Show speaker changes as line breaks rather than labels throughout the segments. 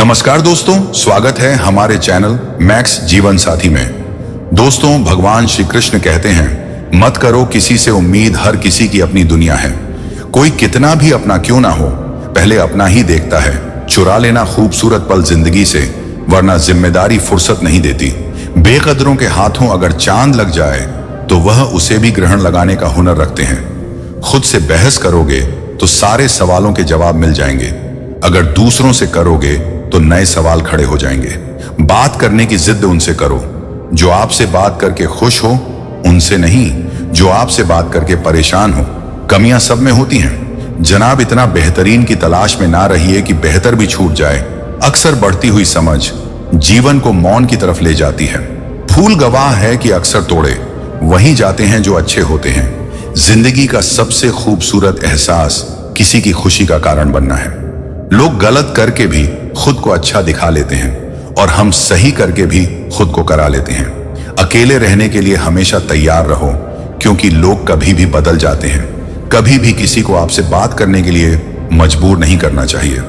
नमस्कार दोस्तों, स्वागत है हमारे चैनल मैक्स जीवन साथी में। दोस्तों, भगवान श्री कृष्ण कहते हैं, मत करो किसी से उम्मीद, हर किसी की अपनी दुनिया है। कोई कितना भी अपना क्यों ना हो, पहले अपना ही देखता है। चुरा लेना खूबसूरत पल जिंदगी से, वरना जिम्मेदारी फुर्सत नहीं देती। बेकदरों के हाथों अगर चांद लग जाए तो वह उसे भी ग्रहण लगाने का हुनर रखते हैं। खुद से बहस करोगे तो सारे सवालों के जवाब मिल जाएंगे। अगर दूसरों से करोगे तो नए सवाल खड़े हो जाएंगे। बात करने की जिद उनसे करो जो आपसे बात करके खुश हो, उनसे नहीं जो आपसे बात करके परेशान हो। कमियां सब में होती हैं जनाब, इतना बेहतरीन की तलाश में ना रहिए कि बेहतर भी छूट जाए। अक्सर बढ़ती हुई समझ जीवन को मौन की तरफ ले जाती है। फूल गवाह है कि अक्सर तोड़े वहीं जाते हैं जो अच्छे होते हैं। जिंदगी का सबसे खूबसूरत एहसास किसी की खुशी का कारण बनना है। लोग गलत करके भी खुद को अच्छा दिखा लेते हैं और हम सही करके भी खुद को करा लेते हैं। अकेले रहने के लिए हमेशा तैयार रहो, क्योंकि लोग कभी भी बदल जाते हैं। कभी भी किसी को आपसे बात करने के लिए मजबूर नहीं करना चाहिए,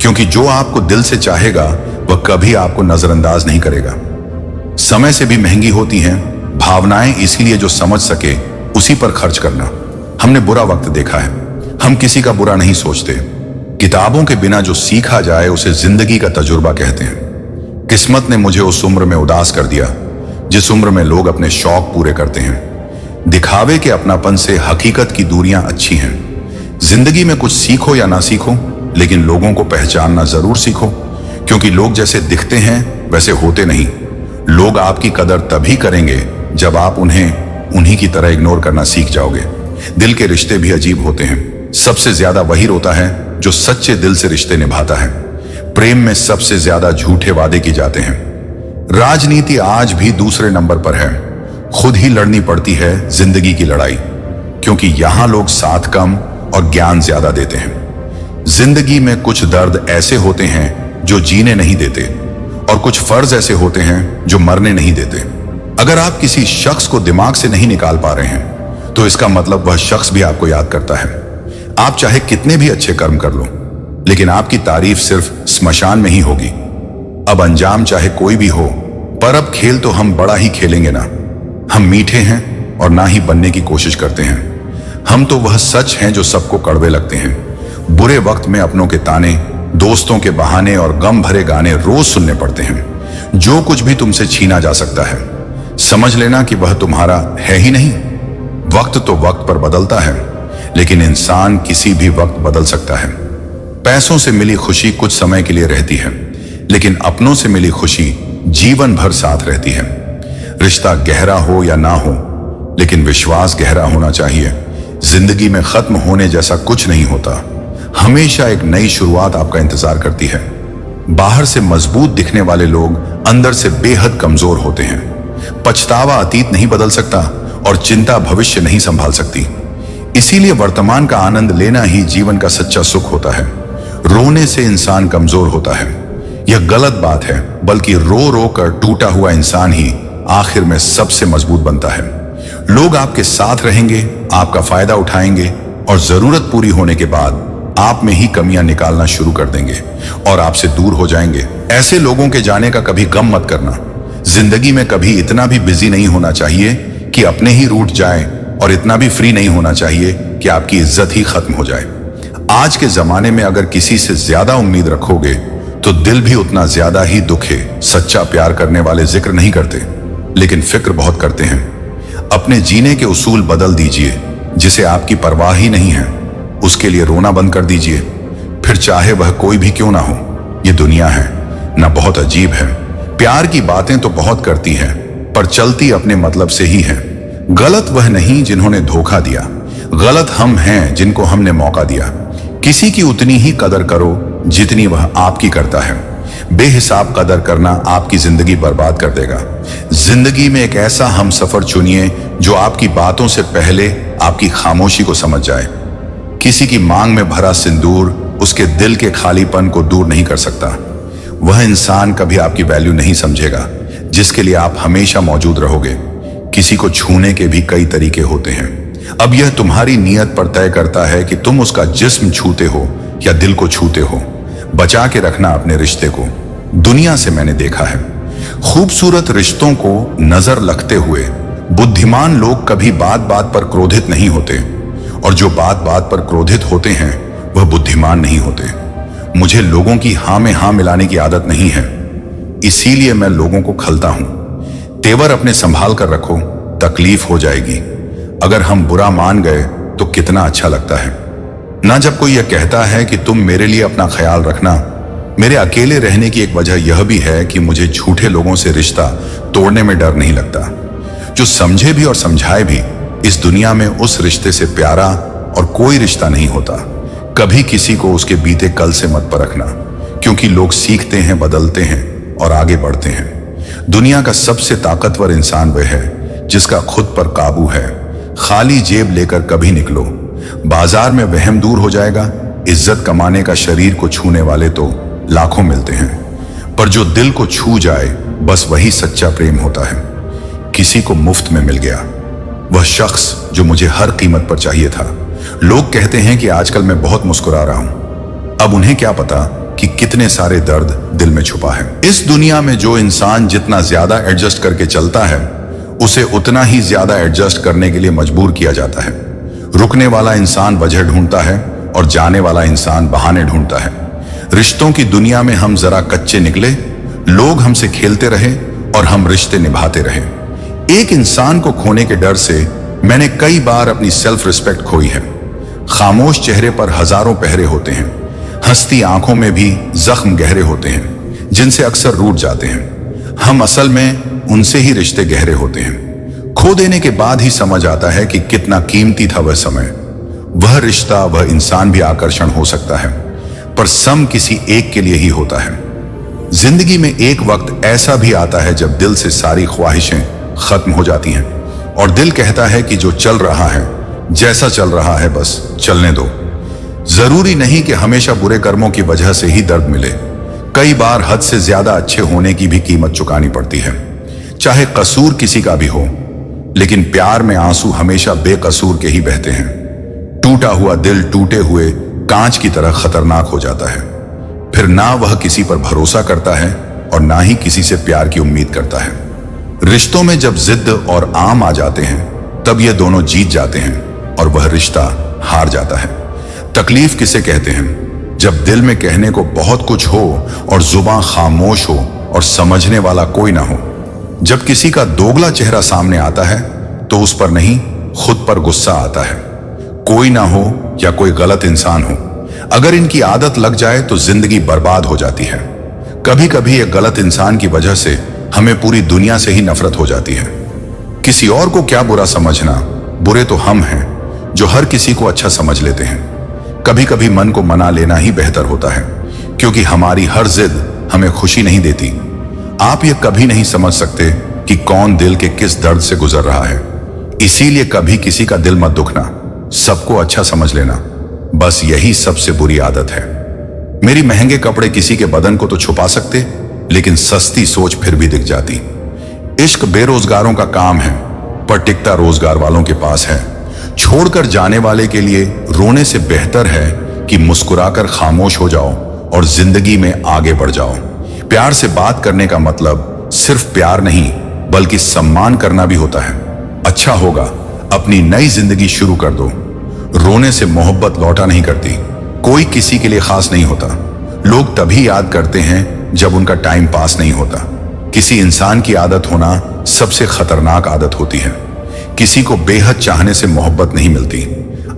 क्योंकि जो आपको दिल से चाहेगा वह कभी आपको नजरअंदाज नहीं करेगा। समय से भी महंगी होती हैं भावनाएं, इसीलिए जो समझ सके उसी पर खर्च करना। हमने बुरा वक्त देखा है, हम किसी का बुरा नहीं सोचते। किताबों के बिना जो सीखा जाए उसे जिंदगी का तजुर्बा कहते हैं। किस्मत ने मुझे उस उम्र में उदास कर दिया जिस उम्र में लोग अपने शौक पूरे करते हैं। दिखावे के अपनापन से हकीकत की दूरियां अच्छी हैं। जिंदगी में कुछ सीखो या ना सीखो, लेकिन लोगों को पहचानना जरूर सीखो, क्योंकि लोग जैसे दिखते हैं वैसे होते नहीं। लोग आपकी कदर तभी करेंगे जब आप उन्हें उन्हीं की तरह इग्नोर करना सीख जाओगे। दिल के रिश्ते भी अजीब होते हैं। सबसे ज्यादा वही रोता है जो सच्चे दिल से रिश्ते निभाता है। प्रेम में सबसे ज्यादा झूठे वादे किए जाते हैं। राजनीति आज भी दूसरे नंबर पर है। खुद ही लड़नी पड़ती है जिंदगी की लड़ाई, क्योंकि यहां लोग साथ कम और ज्ञान ज्यादा देते हैं। जिंदगी में कुछ दर्द ऐसे होते हैं जो जीने नहीं देते, और कुछ फर्ज ऐसे होते हैं जो मरने नहीं देते। अगर आप किसी शख्स को दिमाग से नहीं निकाल पा रहे हैं तो इसका मतलब वह शख्स भी आपको याद करता है। आप चाहे कितने भी अच्छे कर्म कर लो, लेकिन आपकी तारीफ सिर्फ स्मशान में ही होगी। अब अंजाम चाहे कोई भी हो, पर अब खेल तो हम बड़ा ही खेलेंगे ना। हम मीठे हैं और ना ही बनने की कोशिश करते हैं। हम तो वह सच हैं जो सबको कड़वे लगते हैं। बुरे वक्त में अपनों के ताने, दोस्तों के बहाने और गम भरे गाने रोज सुनने पड़ते हैं। जो कुछ भी तुमसे छीना जा सकता है, समझ लेना कि वह तुम्हारा है ही नहीं। वक्त तो वक्त पर बदलता है, लेकिन इंसान किसी भी वक्त बदल सकता है। पैसों से मिली खुशी कुछ समय के लिए रहती है, लेकिन अपनों से मिली खुशी जीवन भर साथ रहती है। रिश्ता गहरा हो या ना हो, लेकिन विश्वास गहरा होना चाहिए। जिंदगी में खत्म होने जैसा कुछ नहीं होता। हमेशा एक नई शुरुआत आपका इंतजार करती है। बाहर से मजबूत दिखने वाले लोग अंदर से बेहद कमजोर होते हैं। पछतावा अतीत नहीं बदल सकता और चिंता भविष्य नहीं संभाल सकती। इसीलिए वर्तमान का आनंद लेना ही जीवन का सच्चा सुख होता है। रोने से इंसान कमजोर होता है, यह गलत बात है, बल्कि रो रो कर टूटा हुआ इंसान ही आखिर में सबसे मजबूत बनता है। लोग आपके साथ रहेंगे, आपका फायदा उठाएंगे, और जरूरत पूरी होने के बाद आप में ही कमियां निकालना शुरू कर देंगे और आपसे दूर हो जाएंगे। ऐसे लोगों के जाने का कभी गम मत करना। जिंदगी में कभी इतना भी बिजी नहीं होना चाहिए कि अपने ही रूठ जाए, और इतना भी फ्री नहीं होना चाहिए कि आपकी इज्जत ही खत्म हो जाए। आज के जमाने में अगर किसी से ज्यादा उम्मीद रखोगे तो दिल भी उतना ज्यादा ही दुखे। सच्चा प्यार करने वाले जिक्र नहीं करते, लेकिन फिक्र बहुत करते हैं। अपने जीने के उसूल बदल दीजिए। जिसे आपकी परवाह ही नहीं है उसके लिए रोना बंद कर दीजिए, फिर चाहे वह कोई भी क्यों ना हो। ये दुनिया है ना, बहुत अजीब है। प्यार की बातें तो बहुत करती है, पर चलती अपने मतलब से ही है। गलत वह नहीं जिन्होंने धोखा दिया, गलत हम हैं जिनको हमने मौका दिया। किसी की उतनी ही कदर करो जितनी वह आपकी करता है। बेहिसाब कदर करना आपकी जिंदगी बर्बाद कर देगा। जिंदगी में एक ऐसा हम सफर चुनिए जो आपकी बातों से पहले आपकी खामोशी को समझ जाए। किसी की मांग में भरा सिंदूर उसके दिल के खालीपन को दूर नहीं कर सकता। वह इंसान कभी आपकी वैल्यू नहीं समझेगा जिसके लिए आप हमेशा मौजूद रहोगे। किसी को छूने के भी कई तरीके होते हैं। अब यह तुम्हारी नीयत पर तय करता है कि तुम उसका जिस्म छूते हो या दिल को छूते हो। बचा के रखना अपने रिश्ते को। दुनिया से मैंने देखा है, खूबसूरत रिश्तों को नजर लगते हुए बुद्धिमान लोग कभी बात बात पर क्रोधित नहीं होते, और जो बात बात पर क्रोधित होते हैं वह बुद्धिमान नहीं होते। मुझे लोगों की हां में हां मिलाने की आदत नहीं है, इसीलिए मैं लोगों को खलता हूं। तेवर अपने संभाल कर रखो, तकलीफ हो जाएगी। अगर हम बुरा मान गए तो कितना अच्छा लगता है ना, जब कोई यह कहता है कि तुम मेरे लिए अपना ख्याल रखना। मेरे अकेले रहने की एक वजह यह भी है कि मुझे झूठे लोगों से रिश्ता तोड़ने में डर नहीं लगता। जो समझे भी और समझाए भी, इस दुनिया में उस रिश्ते से प्यारा और कोई रिश्ता नहीं होता। कभी किसी को उसके बीते कल से मत परखना, क्योंकि लोग सीखते हैं, बदलते हैं और आगे बढ़ते हैं। दुनिया का सबसे ताकतवर इंसान वह है जिसका खुद पर काबू है। खाली जेब लेकर कभी निकलो, बाजार में वहम दूर हो जाएगा। इज्जत कमाने का शरीर को छूने वाले तो लाखों मिलते हैं, पर जो दिल को छू जाए बस वही सच्चा प्रेम होता है। किसी को मुफ्त में मिल गया वह शख्स जो मुझे हर कीमत पर चाहिए था। लोग कहते हैं कि आजकल मैं बहुत मुस्कुरा रहा हूं, अब उन्हें क्या पता कि कितने सारे दर्द दिल में छुपा है। इस दुनिया में जो इंसान जितना ज्यादा एडजस्ट करके चलता है, उसे उतना ही ज्यादा एडजस्ट करने के लिए मजबूर किया जाता है। रुकने वाला इंसान वजह ढूंढता है और जाने वाला इंसान बहाने ढूंढता है। रिश्तों की दुनिया में हम जरा कच्चे निकले, लोग हमसे खेलते रहे और हम रिश्ते निभाते रहे। एक इंसान को खोने के डर से मैंने कई बार अपनी सेल्फ रिस्पेक्ट खोई है। खामोश चेहरे पर हजारों पहरे होते हैं, हंसती आंखों में भी जख्म गहरे होते हैं जिनसे अक्सर रूठ जाते हैं। हम असल में उनसे ही रिश्ते गहरे होते हैं। खो देने के बाद ही समझ आता है कि कितना कीमती था वह समय। वह रिश्ता, वह इंसान भी आकर्षण हो सकता है, पर सम किसी एक के लिए ही होता है। जिंदगी में एक वक्त ऐसा भी आता है जब दिल से सारी ख्वाहिशें खत्म हो जाती हैं और दिल कहता है कि जो चल रहा है, जैसा चल रहा है, बस चलने दो। जरूरी नहीं कि हमेशा बुरे कर्मों की वजह से ही दर्द मिले। कई बार हद से ज्यादा अच्छे होने की भी कीमत चुकानी पड़ती है, चाहे कसूर किसी का भी हो। लेकिन प्यार में आंसू हमेशा बेकसूर के ही बहते हैं। टूटा हुआ दिल टूटे हुए कांच की तरह खतरनाक हो जाता है। फिर ना वह किसी पर भरोसा करता है और ना ही किसी से प्यार की उम्मीद करता है। रिश्तों में जब जिद और आम आ जाते हैं, तब ये दोनों जीत जाते हैं और वह रिश्ता हार जाता है। तकलीफ किसे कहते हैं? जब दिल में कहने को बहुत कुछ हो और जुबान खामोश हो और समझने वाला कोई ना हो। जब किसी का दोगला चेहरा सामने आता है तो उस पर नहीं, खुद पर गुस्सा आता है। कोई ना हो या कोई गलत इंसान हो, अगर इनकी आदत लग जाए तो जिंदगी बर्बाद हो जाती है। कभी कभी एक गलत इंसान की वजह से हमें पूरी दुनिया से ही नफरत हो जाती है। किसी और को क्या बुरा समझना, बुरे तो हम हैं जो हर किसी को अच्छा समझ लेते हैं। कभी कभी मन को मना लेना ही बेहतर होता है, क्योंकि हमारी हर जिद हमें खुशी नहीं देती। आप ये कभी नहीं समझ सकते कि कौन दिल के किस दर्द से गुजर रहा है। इसीलिए कभी किसी का दिल मत दुखना, सबको अच्छा समझ लेना। बस यही सबसे बुरी आदत है। मेरी महंगे कपड़े किसी के बदन को तो छुपा सकते, लेकिन सस्ती सोच फिर भी दिख जाती। इश्क बेरोजगारों का काम है, पर टिकता रोजगार वालों के पास है। छोड़कर जाने वाले के लिए रोने से बेहतर है कि मुस्कुराकर खामोश हो जाओ और जिंदगी में आगे बढ़ जाओ। प्यार से बात करने का मतलब सिर्फ प्यार नहीं, बल्कि सम्मान करना भी होता है। अच्छा होगा अपनी नई जिंदगी शुरू कर दो। रोने से मोहब्बत लौटा नहीं करती। कोई किसी के लिए खास नहीं होता। लोग तभी याद करते हैं जब उनका टाइम पास नहीं होता। किसी इंसान की आदत होना सबसे खतरनाक आदत होती है। किसी को बेहद चाहने से मोहब्बत नहीं मिलती।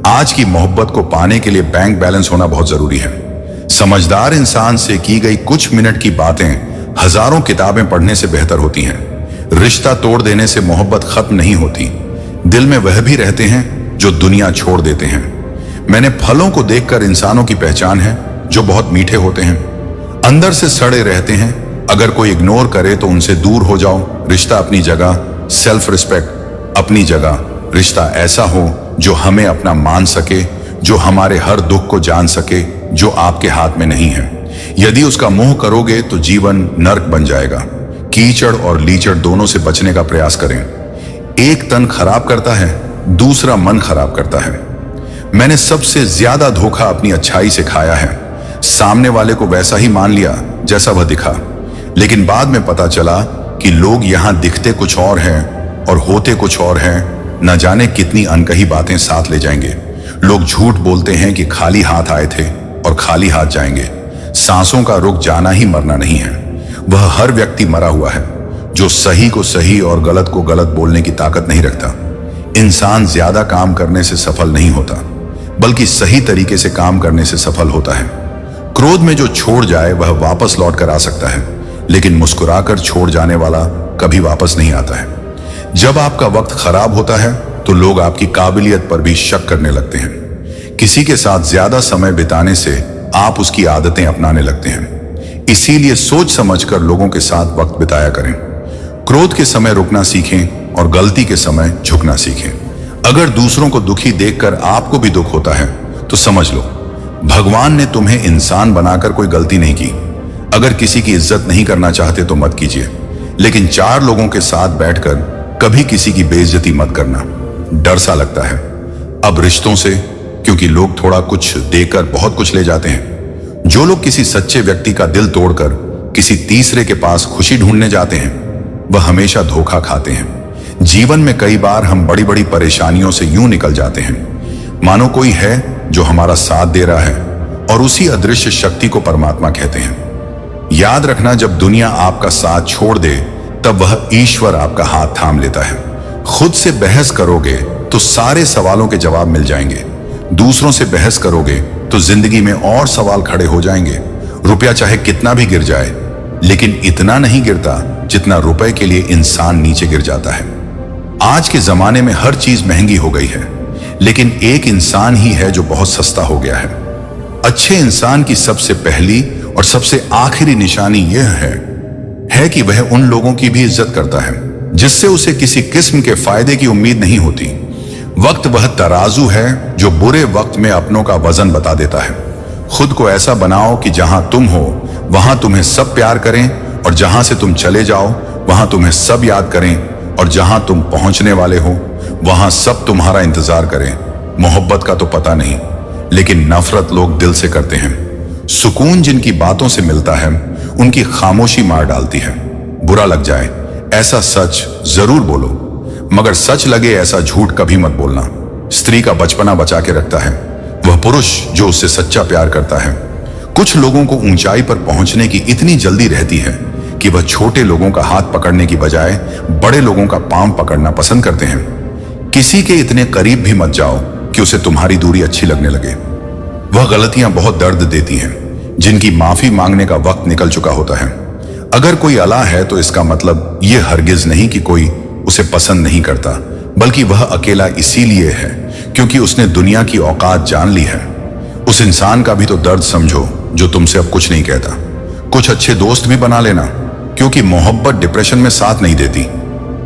आज की मोहब्बत को पाने के लिए बैंक बैलेंस होना बहुत जरूरी है। समझदार इंसान से की गई कुछ मिनट की बातें हजारों किताबें पढ़ने से बेहतर होती हैं। रिश्ता तोड़ देने से मोहब्बत खत्म नहीं होती। दिल में वह भी रहते हैं जो दुनिया छोड़ देते हैं। मैंने फलों को देखकर इंसानों की पहचान है जो बहुत मीठे होते हैं, अंदर से सड़े रहते हैं। अगर कोई इग्नोर करे तो उनसे दूर हो जाओ। रिश्ता अपनी जगह, सेल्फ रिस्पेक्ट अपनी जगह। रिश्ता ऐसा हो जो हमें अपना मान सके, जो हमारे हर दुख को जान सके, जो आपके हाथ में नहीं है। यदि उसका मोह करोगे तो जीवन नर्क बन जाएगा। कीचड़ और लीचड़ दोनों से बचने का प्रयास करें। एक तन खराब करता है, दूसरा मन खराब करता है। मैंने सबसे ज्यादा धोखा अपनी अच्छाई से खाया है। सामने वाले को वैसा ही मान लिया जैसा वह दिखा। लेकिन बाद में पता चला कि लोग यहां दिखते कुछ और हैं और होते कुछ और हैं। न जाने कितनी अनकही बातें साथ ले जाएंगे। लोग झूठ बोलते हैं कि खाली हाथ आए थे और खाली हाथ जाएंगे। सांसों का रुक जाना ही मरना नहीं है। वह हर व्यक्ति मरा हुआ है जो सही को सही और गलत को गलत बोलने की ताकत नहीं रखता। इंसान ज्यादा काम करने से सफल नहीं होता, बल्कि सही तरीके से काम करने से सफल होता है। क्रोध में जो छोड़ जाए वह वापस लौट कर आ सकता है, लेकिन मुस्कुराकर छोड़ जाने वाला कभी वापस नहीं आता है। जब आपका वक्त खराब होता है तो लोग आपकी काबिलियत पर भी शक करने लगते हैं। किसी के साथ ज्यादा समय बिताने से आप उसकी आदतें अपनाने लगते हैं। इसीलिए सोच समझकर लोगों के साथ वक्त बिताया करें। क्रोध के समय रुकना सीखें और गलती के समय झुकना सीखें। अगर दूसरों को दुखी देखकर आपको भी दुख होता है तो समझ लो भगवान ने तुम्हें इंसान बनाकर कोई गलती नहीं की। अगर किसी की इज्जत नहीं करना चाहते तो मत कीजिए, लेकिन चार लोगों के साथ बैठकर कभी किसी की बेइज्जती मत करना। डर सा लगता है अब रिश्तों से, क्योंकि लोग थोड़ा कुछ देकर बहुत कुछ ले जाते हैं। जो लोग किसी सच्चे व्यक्ति का दिल तोड़कर किसी तीसरे के पास खुशी ढूंढने जाते हैं वह हमेशा धोखा खाते हैं। जीवन में कई बार हम बड़ी बड़ी परेशानियों से यूं निकल जाते हैं मानो कोई है जो हमारा साथ दे रहा है, और उसी अदृश्य शक्ति को परमात्मा कहते हैं। याद रखना, जब दुनिया आपका साथ छोड़ दे तब वह ईश्वर आपका हाथ थाम लेता है। खुद से बहस करोगे तो सारे सवालों के जवाब मिल जाएंगे। दूसरों से बहस करोगे तो जिंदगी में और सवाल खड़े हो जाएंगे। रुपया चाहे कितना भी गिर जाए, लेकिन इतना नहीं गिरता जितना रुपए के लिए इंसान नीचे गिर जाता है। आज के जमाने में हर चीज महंगी हो गई है, लेकिन एक इंसान ही है जो बहुत सस्ता हो गया है। अच्छे इंसान की सबसे पहली और सबसे आखिरी निशानी यह है कि वह उन लोगों की भी इज्जत करता है जिससे उसे किसी किस्म के फायदे की उम्मीद नहीं होती। वक्त वह तराजू है जो बुरे वक्त में अपनों का वजन बता देता है। खुद को ऐसा बनाओ कि जहां तुम हो वहां तुम्हें सब प्यार करें, और जहां से तुम चले जाओ वहां तुम्हें सब याद करें, और जहां तुम पहुंचने वाले हो वहां सब तुम्हारा इंतजार करें। मोहब्बत का तो पता नहीं, लेकिन नफरत लोग दिल से करते हैं। सुकून जिनकी बातों से मिलता है उनकी खामोशी मार डालती है। बुरा लग जाए ऐसा सच जरूर बोलो, मगर सच लगे ऐसा झूठ कभी मत बोलना। स्त्री का बचपना बचा के रखता है वह पुरुष जो उससे सच्चा प्यार करता है। कुछ लोगों को ऊंचाई पर पहुंचने की इतनी जल्दी रहती है कि वह छोटे लोगों का हाथ पकड़ने की बजाय बड़े लोगों का पांव पकड़ना पसंद करते हैं। किसी के इतने करीब भी मत जाओ कि उसे तुम्हारी दूरी अच्छी लगने लगे। वह गलतियां बहुत दर्द देती हैं जिनकी माफी मांगने का वक्त निकल चुका होता है। अगर कोई अला है तो इसका मतलब यह हरगिज नहीं कि कोई उसे पसंद नहीं करता, बल्कि वह अकेला इसीलिए है क्योंकि उसने दुनिया की औकात जान ली है। उस इंसान का भी तो दर्द समझो जो तुमसे अब कुछ नहीं कहता। कुछ अच्छे दोस्त भी बना लेना, क्योंकि मोहब्बत डिप्रेशन में साथ नहीं देती।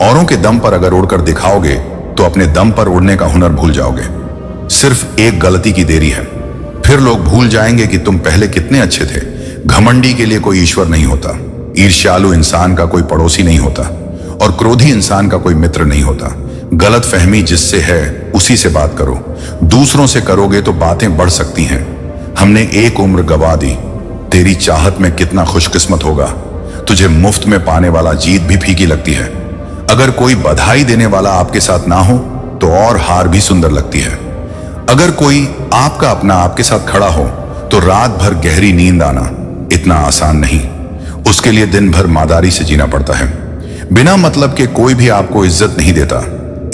औरों के दम पर अगर उड़कर दिखाओगे तो अपने दम पर उड़ने का हुनर भूल जाओगे। सिर्फ एक गलती की देरी है, फिर लोग भूल जाएंगे कि तुम पहले कितने अच्छे थे। घमंडी के लिए कोई ईश्वर नहीं होता, ईर्ष्यालु इंसान का कोई पड़ोसी नहीं होता, और क्रोधी इंसान का कोई मित्र नहीं होता। गलत फहमी जिससे है उसी से बात करो। दूसरों से करोगे तो बातें बढ़ सकती हैं। हमने एक उम्र गवा दी, तेरी चाहत में कितना खुशकिस्मत होगा। तुझे मुफ्त में पाने वाला जीत भी फीकी लगती है। अगर कोई बधाई देने वाला आपके साथ ना हो तो और हार भी सुंदर लगती है। अगर कोई आपका अपना आपके साथ खड़ा हो तो रात भर गहरी नींद आना इतना आसान नहीं। उसके लिए दिन भर मादारी से जीना पड़ता है। बिना मतलब के कोई भी आपको इज्जत नहीं देता,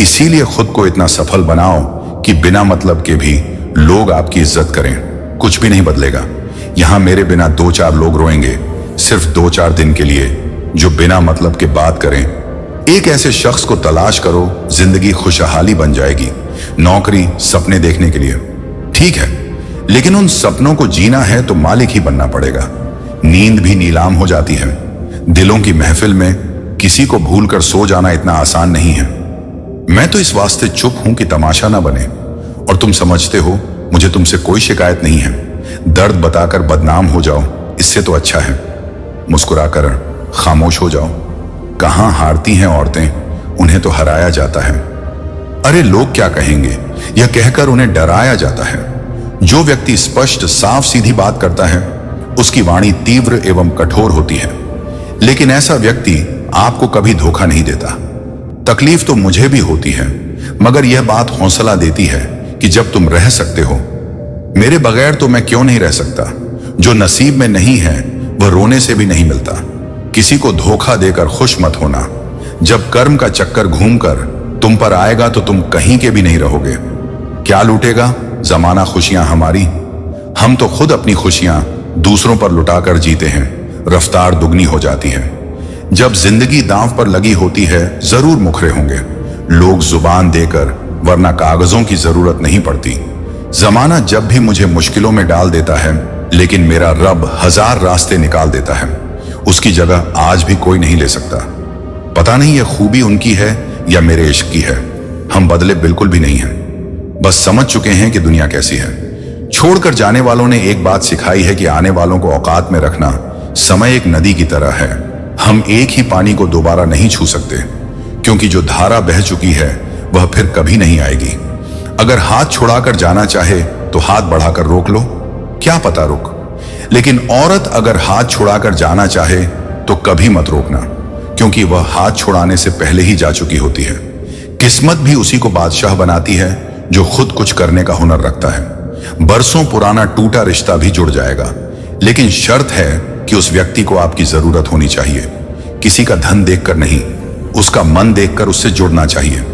इसीलिए खुद को इतना सफल बनाओ कि बिना मतलब के भी लोग आपकी इज्जत करें। कुछ भी नहीं बदलेगा। यहां मेरे बिना 2-4 लोग रोएंगे, सिर्फ 2-4 दिन के लिए, जो बिना मतलब के बात करें। एक ऐसे शख्स को तलाश करो, जिंदगी खुशहाली बन जाएगी। नौकरी सपने देखने के लिए ठीक है, लेकिन उन सपनों को जीना है तो मालिक ही बनना पड़ेगा। नींद भी नीलाम हो जाती है। दिलों की महफिल में किसी को भूलकर सो जाना इतना आसान नहीं है। मैं तो इस वास्ते चुप हूं कि तमाशा ना बने, और तुम समझते हो मुझे तुमसे कोई शिकायत नहीं है। दर्द बताकर बदनाम हो जाओ, इससे तो अच्छा है मुस्कुराकर खामोश हो जाओ। कहां हारती हैं औरतें, उन्हें तो हराया जाता है। अरे लोग क्या कहेंगे, यह कहकर उन्हें डराया जाता है। जो व्यक्ति स्पष्ट साफ सीधी बात करता है उसकी वाणी तीव्र एवं कठोर होती है, लेकिन ऐसा व्यक्ति आपको कभी धोखा नहीं देता। तकलीफ तो मुझे भी होती है, मगर यह बात हौसला देती है कि जब तुम रह सकते हो, मेरे बगैर तो मैं क्यों नहीं रह सकता। जो नसीब में नहीं है वह रोने से भी नहीं मिलता। किसी को धोखा देकर खुश मत होना। जब कर्म का चक्कर घूमकर तुम पर आएगा तो तुम कहीं के भी नहीं रहोगे। क्या लूटेगा जमाना खुशियां हमारी? हम तो खुद अपनी खुशियां दूसरों पर लुटाकर जीते हैं। रफ्तार दुगनी हो जाती है। जब जिंदगी दांव पर लगी होती है जरूर मुखरे होंगे लोग जुबान देकर, वरना कागजों की जरूरत नहीं पड़ती। जमाना जब भी मुझे मुश्किलों में डाल देता है, लेकिन मेरा रब 1000 रास्ते निकाल देता है। उसकी जगह आज भी कोई नहीं ले सकता। पता नहीं यह खूबी उनकी है या मेरे इश्क की है। हम बदले बिल्कुल भी नहीं हैं। बस समझ चुके हैं कि दुनिया कैसी है। छोड़कर जाने वालों ने एक बात सिखाई है कि आने वालों को औकात में रखना। समय एक नदी की तरह है। हम एक ही पानी को दोबारा नहीं छू सकते, क्योंकि जो धारा बह चुकी है वह फिर कभी नहीं आएगी। अगर हाथ छुड़ाकर जाना चाहे तो हाथ बढ़ाकर रोक लो, क्या पता रुक। लेकिन औरत अगर हाथ छुड़ाकर जाना चाहे तो कभी मत रोकना, क्योंकि वह हाथ छुड़ाने से पहले ही जा चुकी होती है। किस्मत भी उसी को बादशाह बनाती है जो खुद कुछ करने का हुनर रखता है। बरसों पुराना टूटा रिश्ता भी जुड़ जाएगा, लेकिन शर्त है कि उस व्यक्ति को आपकी जरूरत होनी चाहिए। किसी का धन देखकर नहीं, उसका मन देखकर उससे जुड़ना चाहिए।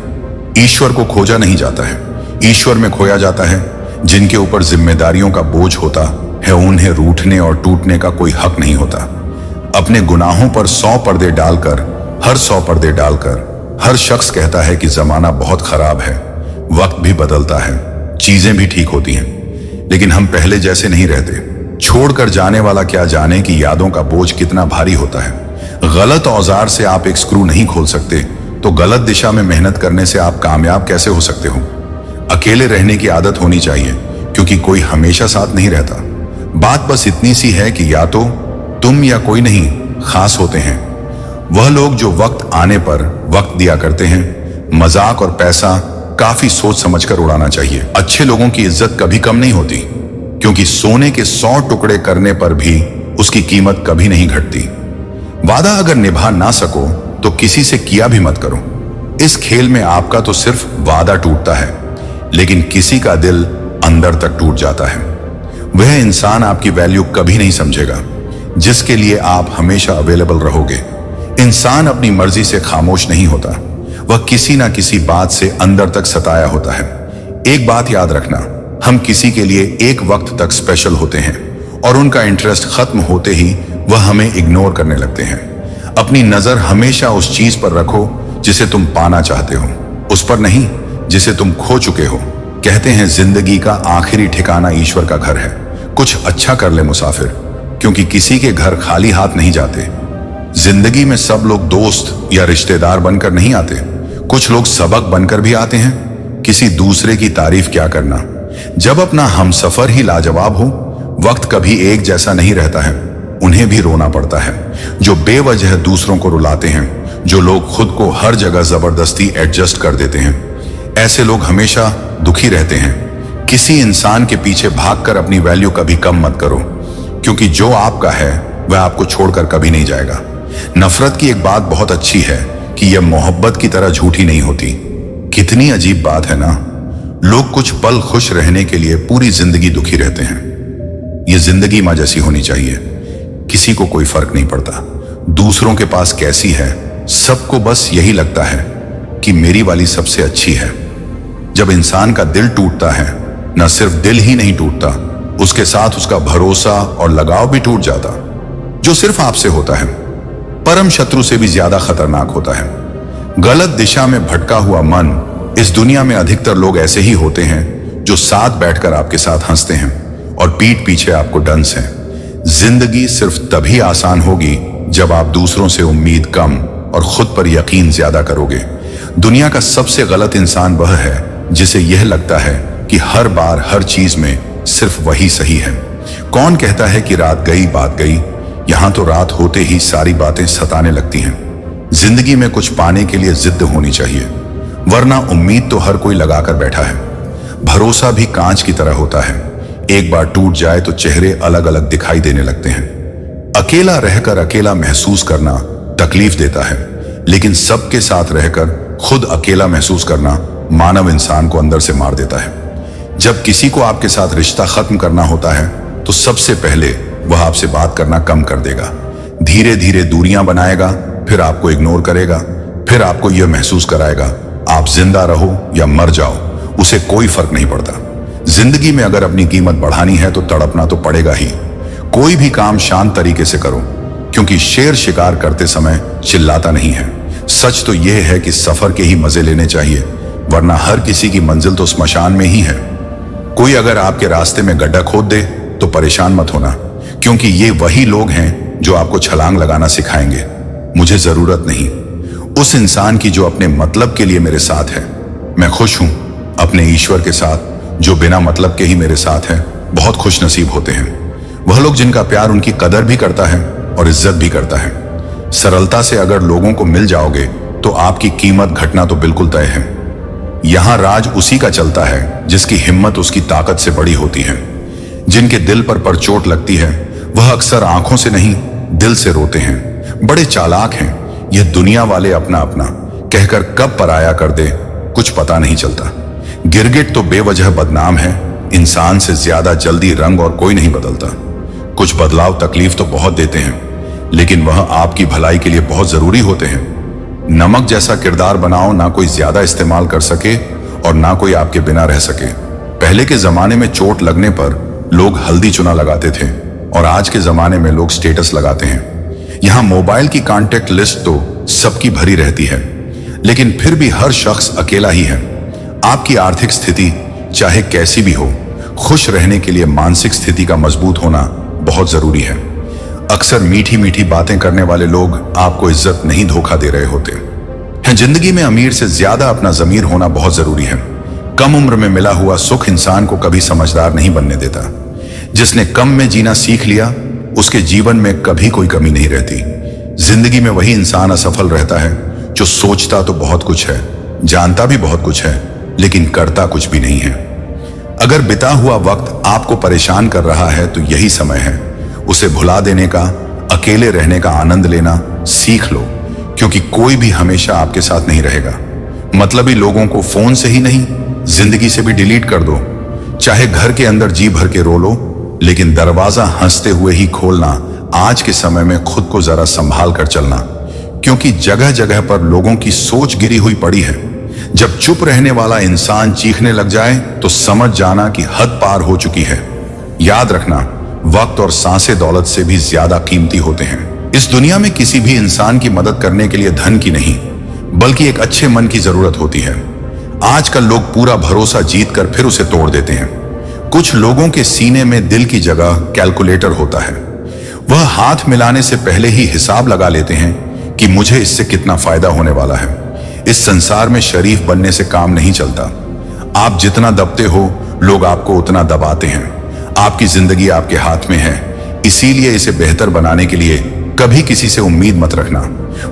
ईश्वर को खोजा नहीं जाता है, ईश्वर में खोया जाता है। जिनके ऊपर जिम्मेदारियों का बोझ होता है उन्हें रूठने और टूटने का कोई हक नहीं होता। अपने गुनाहों पर 100 पर्दे डालकर, हर 100 पर्दे डालकर हर शख्स कहता है कि जमाना बहुत खराब है। वक्त भी बदलता है, चीजें भी ठीक होती हैं, लेकिन हम पहले जैसे नहीं रहते। छोड़कर जाने वाला क्या जाने कि यादों का बोझ कितना भारी होता है। गलत औजार से आप एक स्क्रू नहीं खोल सकते, तो गलत दिशा में मेहनत करने से आप कामयाब कैसे हो सकते हो? अकेले रहने की आदत होनी चाहिए, क्योंकि कोई हमेशा साथ नहीं रहता। बात बस इतनी सी है कि या तो तुम या कोई नहीं खास होते हैं वह लोग जो वक्त आने पर वक्त दिया करते हैं। मजाक और पैसा काफी सोच समझकर उड़ाना चाहिए। अच्छे लोगों की इज्जत कभी कम नहीं होती, क्योंकि सोने के 100 टुकड़े करने पर भी उसकी कीमत कभी नहीं घटती। वादा अगर निभा ना सको तो किसी से किया भी मत करो। इस खेल में आपका तो सिर्फ वादा टूटता है, लेकिन किसी का दिल अंदर तक टूट जाता है। वह इंसान आपकी वैल्यू कभी नहीं समझेगा जिसके लिए आप हमेशा अवेलेबल रहोगे। इंसान अपनी मर्जी से खामोश नहीं होता, वह किसी ना किसी बात से अंदर तक सताया होता है। एक बात याद रखना, हम किसी के लिए एक वक्त तक स्पेशल होते हैं और उनका इंटरेस्ट खत्म होते ही वह हमें इग्नोर करने लगते हैं। अपनी नजर हमेशा उस चीज पर रखो जिसे तुम पाना चाहते हो, उस पर नहीं जिसे तुम खो चुके हो। कहते हैं जिंदगी का आखिरी ठिकाना ईश्वर का घर है। कुछ अच्छा कर ले मुसाफिर, क्योंकि किसी के घर खाली हाथ नहीं जाते। जिंदगी में सब लोग दोस्त या रिश्तेदार बनकर नहीं आते, कुछ लोग सबक बनकर भी आते हैं। किसी दूसरे की तारीफ क्या करना जब अपना हमसफर ही लाजवाब हो। वक्त कभी एक जैसा नहीं रहता है, उन्हें भी रोना पड़ता है जो बेवजह दूसरों को रुलाते हैं, जो लोग खुद को हर जगह जबरदस्ती एडजस्ट कर देते हैं। ऐसे लोग हमेशा दुखी रहते हैं। किसी इंसान के पीछे भागकर अपनी वैल्यू कभी कम मत करो, क्योंकि जो आपका है वह आपको छोड़कर कभी नहीं जाएगा। नफरत की एक बात बहुत अच्छी है कि यह मोहब्बत की तरह झूठी नहीं होती। कितनी अजीब बात है ना, लोग कुछ पल खुश रहने के लिए पूरी जिंदगी दुखी रहते हैं। यह जिंदगी मां जैसी होनी चाहिए, किसी को कोई फर्क नहीं पड़ता दूसरों के पास कैसी है। सबको बस यही लगता है कि मेरी वाली सबसे अच्छी है। जब इंसान का दिल टूटता है, न सिर्फ दिल ही नहीं टूटता, उसके साथ उसका भरोसा और लगाव भी टूट जाता, जो सिर्फ आपसे होता है। परम शत्रु से भी ज्यादा खतरनाक होता है। गलत दिशा में भटका हुआ मन। इस दुनिया में अधिकतर लोग ऐसे ही होते हैं जो साथ बैठकर आपके साथ हंसते हैं और पीठ पीछे आपको डंस हैं। जिंदगी सिर्फ तभी आसान होगी जब आप दूसरों से उम्मीद कम और खुद पर यकीन ज्यादा करोगे। दुनिया का सबसे गलत इंसान वह है जिसे यह लगता है कि हर बार हर चीज में सिर्फ वही सही है। कौन कहता है कि रात गई बात गई? यहां तो रात होते ही सारी बातें सताने लगती हैं। जिंदगी में कुछ पाने के लिए जिद्द होनी चाहिए, वरना उम्मीद तो हर कोई लगाकर बैठा है। भरोसा भी कांच की तरह होता है, एक बार टूट जाए तो चेहरे अलग अलग दिखाई देने लगते हैं। अकेला रहकर अकेला महसूस करना तकलीफ देता है, लेकिन सबके साथ रहकर खुद अकेला महसूस करना मानव इंसान को अंदर से मार देता है। जब किसी को आपके साथ रिश्ता खत्म करना होता है तो सबसे पहले वह आपसे बात करना कम कर देगा, धीरे धीरे दूरियां बनाएगा, फिर आपको इग्नोर करेगा, फिर आपको यह महसूस कराएगा आप जिंदा रहो या मर जाओ, उसे कोई फर्क नहीं पड़ता। जिंदगी में अगर अपनी कीमत बढ़ानी है तो तड़पना तो पड़ेगा ही। कोई भी काम शांत तरीके से करो, क्योंकि शेर शिकार करते समय चिल्लाता नहीं है। सच तो यह है कि सफर के ही मजे लेने चाहिए, वरना हर किसी की मंजिल तो स्मशान में ही है। कोई अगर आपके रास्ते में गड्ढा खोद दे तो परेशान मत होना, क्योंकि ये वही लोग हैं जो आपको छलांग लगाना सिखाएंगे। मुझे जरूरत नहीं उस इंसान की जो अपने मतलब के लिए मेरे साथ है। मैं खुश हूं अपने ईश्वर के साथ जो बिना मतलब के ही मेरे साथ है। बहुत खुश नसीब होते हैं वह लोग जिनका प्यार उनकी कदर भी करता है और इज्जत भी करता है। सरलता से अगर लोगों को मिल जाओगे तो आपकी कीमत घटना तो बिल्कुल तय है। यहां राज उसी का चलता है जिसकी हिम्मत उसकी ताकत से बड़ी होती है। जिनके दिल पर चोट लगती है वह अक्सर आंखों से नहीं दिल से रोते हैं। बड़े चालाक हैं यह दुनिया वाले, अपना अपना कहकर कब पराया कर दे कुछ पता नहीं चलता। गिरगिट तो बेवजह बदनाम है, इंसान से ज्यादा जल्दी रंग और कोई नहीं बदलता। कुछ बदलाव तकलीफ तो बहुत देते हैं, लेकिन वह आपकी भलाई के लिए बहुत जरूरी होते हैं। नमक जैसा किरदार बनाओ, ना कोई ज्यादा इस्तेमाल कर सके और ना कोई आपके बिना रह सके। पहले के जमाने में चोट लगने पर लोग हल्दी चुना लगाते थे और आज के जमाने में लोग स्टेटस लगाते हैं। यहां मोबाइल की कांटेक्ट लिस्ट तो सबकी भरी रहती है, लेकिन फिर भी हर शख्स अकेला ही है। आपकी आर्थिक स्थिति चाहे कैसी भी हो, खुश रहने के लिए मानसिक स्थिति का मजबूत होना बहुत जरूरी है। अक्सर मीठी मीठी बातें करने वाले लोग आपको इज्जत नहीं धोखा दे रहे होते हैं। जिंदगी में अमीर से ज्यादा अपना जमीर होना बहुत जरूरी है। कम उम्र में मिला हुआ सुख इंसान को कभी समझदार नहीं बनने देता। जिसने कम में जीना सीख लिया उसके जीवन में कभी कोई कमी नहीं रहती। जिंदगी में वही इंसान असफल रहता है जो सोचता तो बहुत कुछ है, जानता भी बहुत कुछ है, लेकिन करता कुछ भी नहीं है। अगर बिता हुआ वक्त आपको परेशान कर रहा है तो यही समय है उसे भुला देने का, अकेले रहने का आनंद लेना सीख लो, क्योंकि कोई भी हमेशा आपके साथ नहीं रहेगा। मतलबी लोगों को फोन से ही नहीं जिंदगी से भी डिलीट कर दो। चाहे घर के अंदर जी भर के रो लो, लेकिन दरवाजा हंसते हुए ही खोलना। आज के समय में खुद को जरा संभाल कर चलना, क्योंकि जगह जगह पर लोगों की सोच गिरी हुई पड़ी है। जब चुप रहने वाला इंसान चीखने लग जाए तो समझ जाना कि हद पार हो चुकी है। याद रखना, वक्त और सांसें दौलत से भी ज्यादा कीमती होते हैं। इस दुनिया में किसी भी इंसान की मदद करने के लिए धन की नहीं, बल्कि एक अच्छे मन की जरूरत होती है। आजकल लोग पूरा भरोसा जीत कर फिर उसे तोड़ देते हैं। कुछ लोगों के सीने में दिल की जगह कैलकुलेटर होता है। वह हाथ मिलाने से पहले ही हिसाब लगा लेते हैं कि मुझे इससे कितना फायदा होने वाला है। इस संसार में शरीफ बनने से काम नहीं चलता। आप जितना दबते हो लोग आपको उतना दबाते हैं। आपकी जिंदगी आपके हाथ में है, इसीलिए इसे बेहतर बनाने के लिए कभी किसी से उम्मीद मत रखना।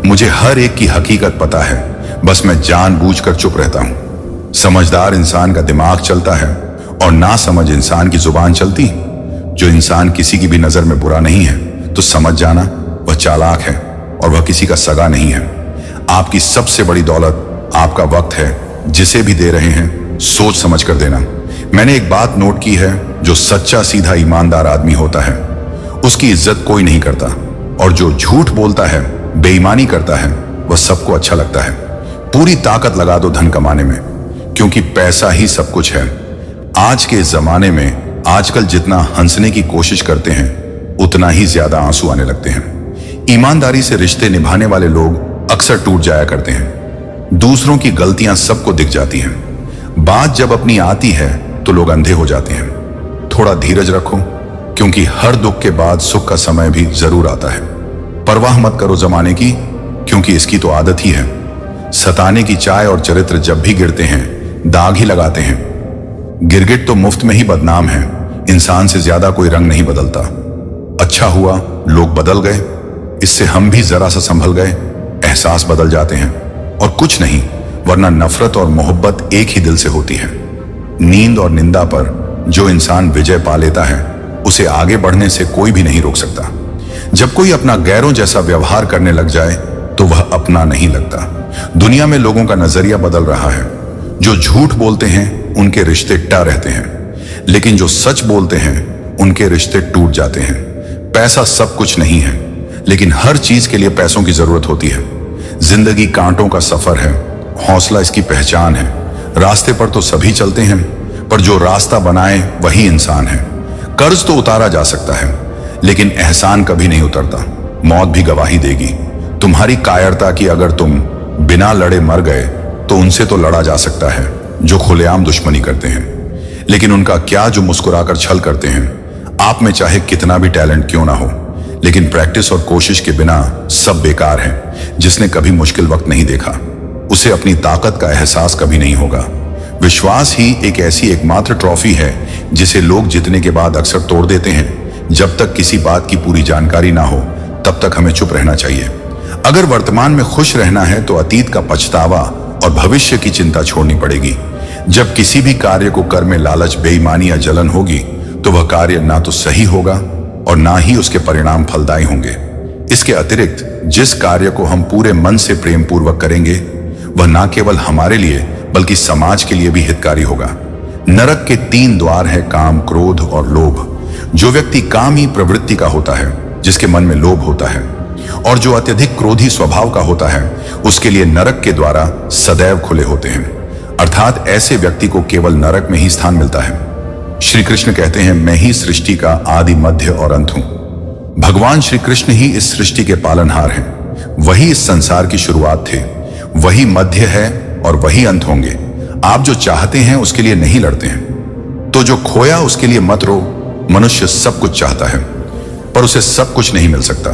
मुझे हर एक की हकीकत पता है, बस मैं जानबूझकर चुप रहता हूं। समझदार इंसान का दिमाग चलता है और ना समझ इंसान की जुबान चलती। जो इंसान किसी की भी नजर में बुरा नहीं है तो समझ जाना वह चालाक है और वह किसी का सगा नहीं है। आपकी सबसे बड़ी दौलत आपका वक्त है। जिसे भी दे रहे हैं सोच समझ कर देना। मैंने एक बात नोट की है, जो सच्चा सीधा ईमानदार आदमी होता है उसकी इज्जत कोई नहीं करता, और जो झूठ बोलता है, बेईमानी करता है, वह सबको अच्छा लगता है। पूरी ताकत लगा दो धन कमाने में, क्योंकि पैसा ही सब कुछ है। आज के जमाने में आजकल जितना हंसने की कोशिश करते हैं उतना ही ज्यादा आंसू आने लगते हैं। ईमानदारी से रिश्ते निभाने वाले लोग अक्सर टूट जाया करते हैं। दूसरों की गलतियां सबको दिख जाती हैं। बात जब अपनी आती है तो लोग अंधे हो जाते हैं। थोड़ा धीरज रखो, क्योंकि हर दुख के बाद सुख का समय भी जरूर आता है। परवाह मत करो जमाने की, क्योंकि इसकी तो आदत ही है। सताने की चाय और चरित्र जब भी गिरते हैं दाग ही लगाते हैं। गिरगिट तो मुफ्त में ही बदनाम है। इंसान से ज्यादा कोई रंग नहीं बदलता। अच्छा हुआ लोग बदल गए, इससे हम भी जरा सा संभल गए। एहसास बदल जाते हैं और कुछ नहीं, वरना नफरत और मोहब्बत एक ही दिल से होती है। नींद और निंदा पर जो इंसान विजय पा लेता है उसे आगे बढ़ने से कोई भी नहीं रोक सकता। जब कोई अपना गैरों जैसा व्यवहार करने लग जाए तो वह अपना नहीं लगता। दुनिया में लोगों का नजरिया बदल रहा है। जो झूठ बोलते हैं उनके रिश्ते टा रहते हैं, लेकिन जो सच बोलते हैं उनके रिश्ते टूट जाते हैं। पैसा सब कुछ नहीं है, लेकिन हर चीज के लिए पैसों की जरूरत होती है। जिंदगी कांटों का सफर है, हौसला इसकी पहचान है। रास्ते पर तो सभी चलते हैं, पर जो रास्ता बनाए वही इंसान है। कर्ज तो उतारा जा सकता है, लेकिन एहसान कभी नहीं उतरता। मौत भी गवाही देगी तुम्हारी कायरता की। अगर तुम बिना लड़े मर गए तो उनसे तो लड़ा जा सकता है जो खुलेआम दुश्मनी करते हैं, लेकिन उनका क्या जो मुस्कुराकर छल करते हैं। आप में चाहे कितना भी टैलेंट क्यों ना हो, लेकिन प्रैक्टिस और कोशिश के बिना सब बेकार है। जिसने कभी मुश्किल वक्त नहीं देखा उसे अपनी ताकत का एहसास कभी नहीं होगा। विश्वास ही एक ऐसी एकमात्र ट्रॉफी है जिसे लोग जीतने के बाद अक्सर तोड़ देते हैं। जब तक किसी बात की पूरी जानकारी ना हो तब तक हमें चुप रहना चाहिए। अगर वर्तमान में खुश रहना है तो अतीत का पछतावा और भविष्य की चिंता छोड़नी पड़ेगी। जब किसी भी कार्य को कर में लालच, बेईमानी या जलन होगी तो वह कार्य ना तो सही होगा और ना ही उसके परिणाम फलदायी होंगे। इसके अतिरिक्त जिस कार्य को हम पूरे मन से प्रेम पूर्वक करेंगे वह ना केवल हमारे लिए बल्कि समाज के लिए भी हितकारी होगा। नरक के 3 द्वार है, काम, क्रोध और लोभ। जो व्यक्ति कामी प्रवृत्ति का होता है, जिसके मन में लोभ होता है और जो अत्यधिक क्रोधी स्वभाव का होता है, उसके लिए नरक के द्वारा सदैव खुले होते हैं। अर्थात ऐसे व्यक्ति को केवल नरक में ही स्थान मिलता है। श्री कृष्ण कहते हैं, मैं ही सृष्टि का आदि, मध्य और अंत हूं। भगवान श्री कृष्ण ही इस सृष्टि के पालनहार हैं। वही इस संसार की शुरुआत थे, वही मध्य है और वही अंत होंगे। आप जो चाहते हैं उसके लिए नहीं लड़ते हैं, तो जो खोया उसके लिए मत रो। मनुष्य सब कुछ चाहता है पर उसे सब कुछ नहीं मिल सकता।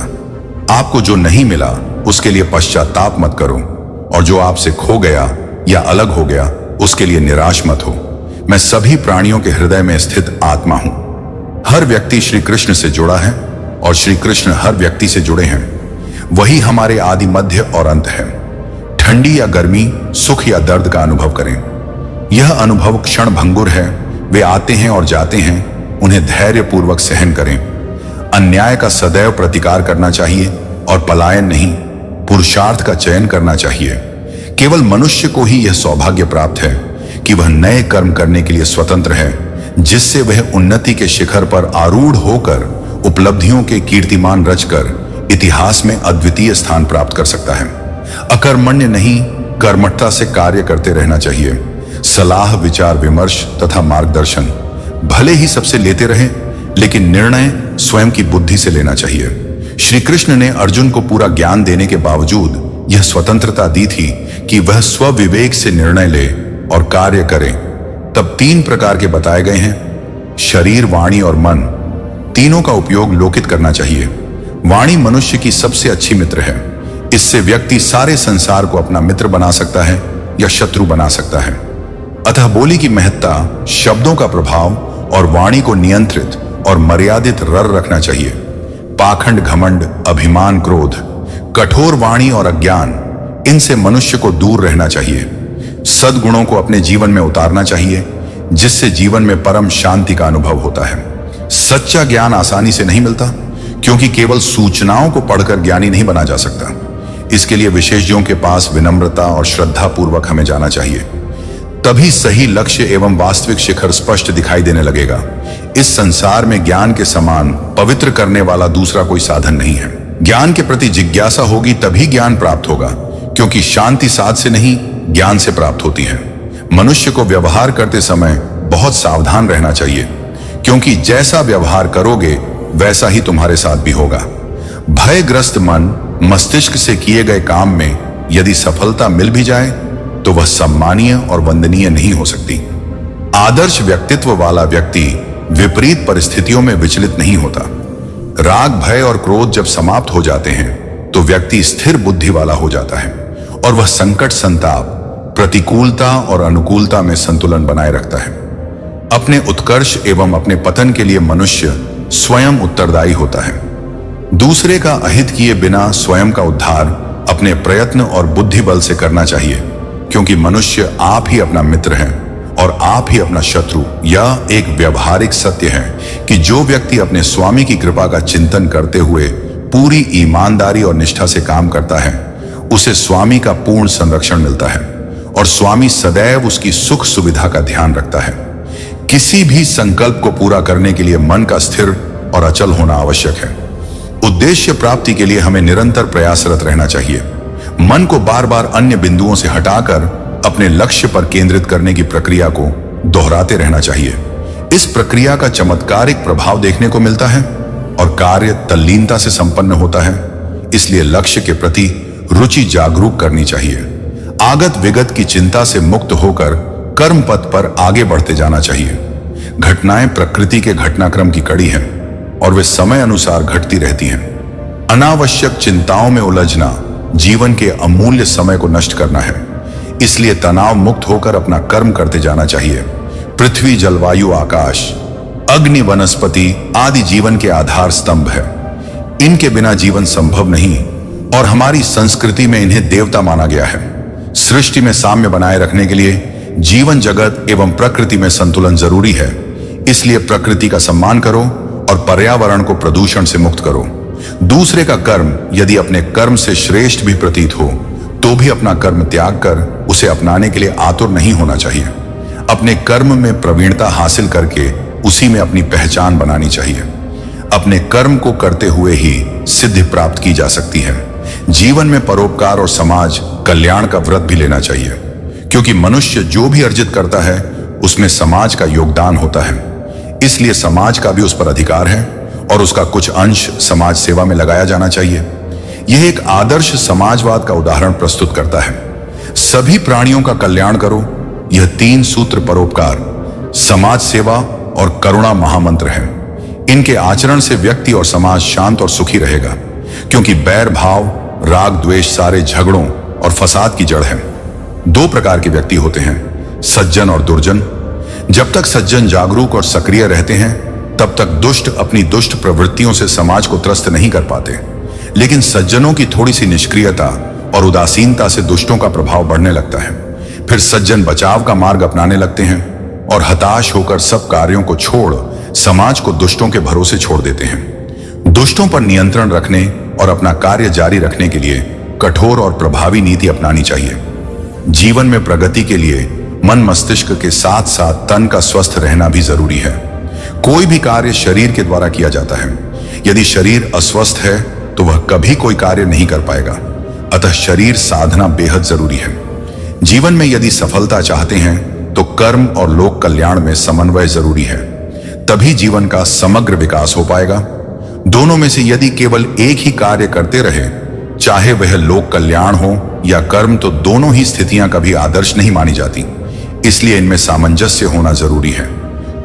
आपको जो नहीं मिला उसके लिए पश्चाताप मत करो, और जो आपसे खो गया या अलग हो गया उसके लिए निराश मत हो। मैं सभी प्राणियों के हृदय में स्थित आत्मा हूं। हर व्यक्ति श्री कृष्ण से जुड़ा है और श्री कृष्ण हर व्यक्ति से जुड़े हैं। वही हमारे आदि, मध्य और अंत है। ठंडी या गर्मी, सुख या दर्द का अनुभव करें। यह अनुभव क्षण भंगुर है। वे आते हैं और जाते हैं, उन्हें धैर्य पूर्वक सहन करें। अन्याय का सदैव प्रतिकार करना चाहिए और पलायन नहीं, पुरुषार्थ का चयन करना चाहिए। केवल मनुष्य को ही यह सौभाग्य प्राप्त है कि वह नए कर्म करने के लिए स्वतंत्र है, जिससे वह उन्नति के शिखर पर आरूढ़ होकर उपलब्धियों के कीर्तिमान रचकर इतिहास में अद्वितीय स्थान प्राप्त कर सकता है। अकर्मण्य नहीं, कर्मठता से कार्य करते रहना चाहिए। सलाह, विचार विमर्श तथा मार्गदर्शन भले ही सबसे लेते रहें, लेकिन निर्णय स्वयं की बुद्धि से लेना चाहिए। श्री कृष्ण ने अर्जुन को पूरा ज्ञान देने के बावजूद यह स्वतंत्रता दी थी कि वह स्वविवेक से निर्णय ले और कार्य करे। तब 3 प्रकार के बताए गए हैं, शरीर, वाणी और मन। तीनों का उपयोग लोकित करना चाहिए। वाणी मनुष्य की सबसे अच्छी मित्र है। इससे व्यक्ति सारे संसार को अपना मित्र बना सकता है या शत्रु बना सकता है। अतः बोली की महत्ता, शब्दों का प्रभाव और वाणी को नियंत्रित और मर्यादित रखना चाहिए। पाखंड, घमंड, अभिमान, क्रोध, कठोर वाणी और अज्ञान, इनसे मनुष्य को दूर रहना चाहिए। सद्गुणों को अपने जीवन में उतारना चाहिए, जिससे जीवन में परम शांति का अनुभव होता है। सच्चा ज्ञान आसानी से नहीं मिलता, क्योंकि केवल सूचनाओं को पढ़कर ज्ञानी नहीं बना जा सकता। इसके लिए विशेषज्ञों के पास विनम्रता और श्रद्धा पूर्वक हमें जाना चाहिए। तभी सही लक्ष्य एवं वास्तविक शिखर स्पष्ट दिखाई देने लगेगा। इस संसार में ज्ञान के समान पवित्र करने वाला दूसरा कोई साधन नहीं है। ज्ञान के प्रति जिज्ञासा होगी तभी ज्ञान प्राप्त होगा, क्योंकि शांति साध से नहीं, ज्ञान से प्राप्त होती है। मनुष्य को व्यवहार करते समय बहुत सावधान रहना चाहिए, क्योंकि जैसा व्यवहार करोगे वैसा ही तुम्हारे साथ भी होगा। भयग्रस्त मन, मस्तिष्क से किए गए काम में यदि सफलता मिल भी जाए तो वह सम्मानीय और वंदनीय नहीं हो सकती। आदर्श व्यक्तित्व वाला व्यक्ति विपरीत परिस्थितियों में विचलित नहीं होता। राग, भय और क्रोध जब समाप्त हो जाते हैं तो व्यक्ति स्थिर बुद्धि वाला हो जाता है और वह संकट, संताप, प्रतिकूलता और अनुकूलता में संतुलन बनाए रखता है। अपने उत्कर्ष एवं अपने पतन के लिए मनुष्य स्वयं उत्तरदायी होता है। दूसरे का अहित किए बिना स्वयं का उद्धार अपने प्रयत्न और बुद्धि बल से करना चाहिए, क्योंकि मनुष्य आप ही अपना मित्र है और आप ही अपना शत्रु। यह एक व्यवहारिक सत्य है कि जो व्यक्ति अपने स्वामी की कृपा का चिंतन करते हुए पूरी ईमानदारी और निष्ठा से काम करता है, उसे स्वामी का पूर्ण संरक्षण मिलता है और स्वामी सदैव उसकी सुख सुविधा का ध्यान रखता है। किसी भी संकल्प को पूरा करने के लिए मन का स्थिर और अचल होना आवश्यक है। उद्देश्य प्राप्ति के लिए हमें निरंतर प्रयासरत रहना चाहिए। मन को बार बार अन्य बिंदुओं से हटाकर अपने लक्ष्य पर केंद्रित करने की प्रक्रिया को दोहराते रहना चाहिए। इस प्रक्रिया का चमत्कारिक प्रभाव देखने को मिलता है और कार्य तल्लीनता से संपन्न होता है। इसलिए लक्ष्य के प्रति रुचि जागरूक करनी चाहिए। आगत विगत की चिंता से मुक्त होकर कर्म पथ पर आगे बढ़ते जाना चाहिए। घटनाएं प्रकृति के घटनाक्रम की कड़ी हैं और वे समय अनुसार घटती रहती हैं। अनावश्यक चिंताओं में उलझना जीवन के अमूल्य समय को नष्ट करना है। इसलिए तनाव मुक्त होकर अपना कर्म करते जाना चाहिए। पृथ्वी, जलवायु, आकाश, अग्नि, वनस्पति आदि जीवन के आधार स्तंभ है। इनके बिना जीवन संभव नहीं और हमारी संस्कृति में इन्हें देवता माना गया है। सृष्टि में साम्य बनाए रखने के लिए जीवन जगत एवं प्रकृति में संतुलन जरूरी है। इसलिए प्रकृति का सम्मान करो और पर्यावरण को प्रदूषण से मुक्त करो। दूसरे का कर्म यदि अपने कर्म से श्रेष्ठ भी प्रतीत हो तो भी अपना कर्म त्याग कर उसे अपनाने के लिए आतुर नहीं होना चाहिए। अपने कर्म में प्रवीणता हासिल करके उसी में अपनी पहचान बनानी चाहिए। अपने कर्म को करते हुए ही सिद्धि प्राप्त की जा सकती है। जीवन में परोपकार और समाज कल्याण का व्रत भी लेना चाहिए, क्योंकि मनुष्य जो भी अर्जित करता है उसमें समाज का योगदान होता है। इसलिए समाज का भी उस पर अधिकार है और उसका कुछ अंश समाज सेवा में लगाया जाना चाहिए। यह एक आदर्श समाजवाद का उदाहरण प्रस्तुत करता है। सभी प्राणियों का कल्याण करो, यह 3 सूत्र परोपकार, समाज सेवा और करुणा महामंत्र है। इनके आचरण से व्यक्ति और समाज शांत और सुखी रहेगा, क्योंकि बैर भाव, राग द्वेष सारे झगड़ों और फसाद की जड़ है। 2 प्रकार के व्यक्ति होते हैं, सज्जन और दुर्जन। जब तक सज्जन जागरूक और सक्रिय रहते हैं तब तक दुष्ट अपनी दुष्ट प्रवृत्तियों से समाज को त्रस्त नहीं कर पाते। लेकिन सज्जनों की थोड़ी सी निष्क्रियता और उदासीनता से दुष्टों का प्रभाव बढ़ने लगता है। फिर सज्जन बचाव का मार्ग अपनाने लगते हैं और हताश होकर सब कार्यों को छोड़ समाज को दुष्टों के भरोसे छोड़ देते हैं। दुष्टों पर नियंत्रण रखने और अपना कार्य जारी रखने के लिए कठोर और प्रभावी नीति अपनानी चाहिए। जीवन में प्रगति के लिए मन मस्तिष्क के साथ साथ तन का स्वस्थ रहना भी जरूरी है। कोई भी कार्य शरीर के द्वारा किया जाता है। यदि शरीर अस्वस्थ है तो वह कभी कोई कार्य नहीं कर पाएगा। अतः शरीर साधना बेहद जरूरी है। जीवन में यदि सफलता चाहते हैं तो कर्म और लोक कल्याण में समन्वय जरूरी है। तभी जीवन का समग्र विकास हो पाएगा। दोनों में से यदि केवल एक ही कार्य करते रहे, चाहे वह लोक कल्याण हो या कर्म, तो दोनों ही स्थितियां कभी आदर्श नहीं मानी जाती। इसलिए इनमें सामंजस्य होना जरूरी है।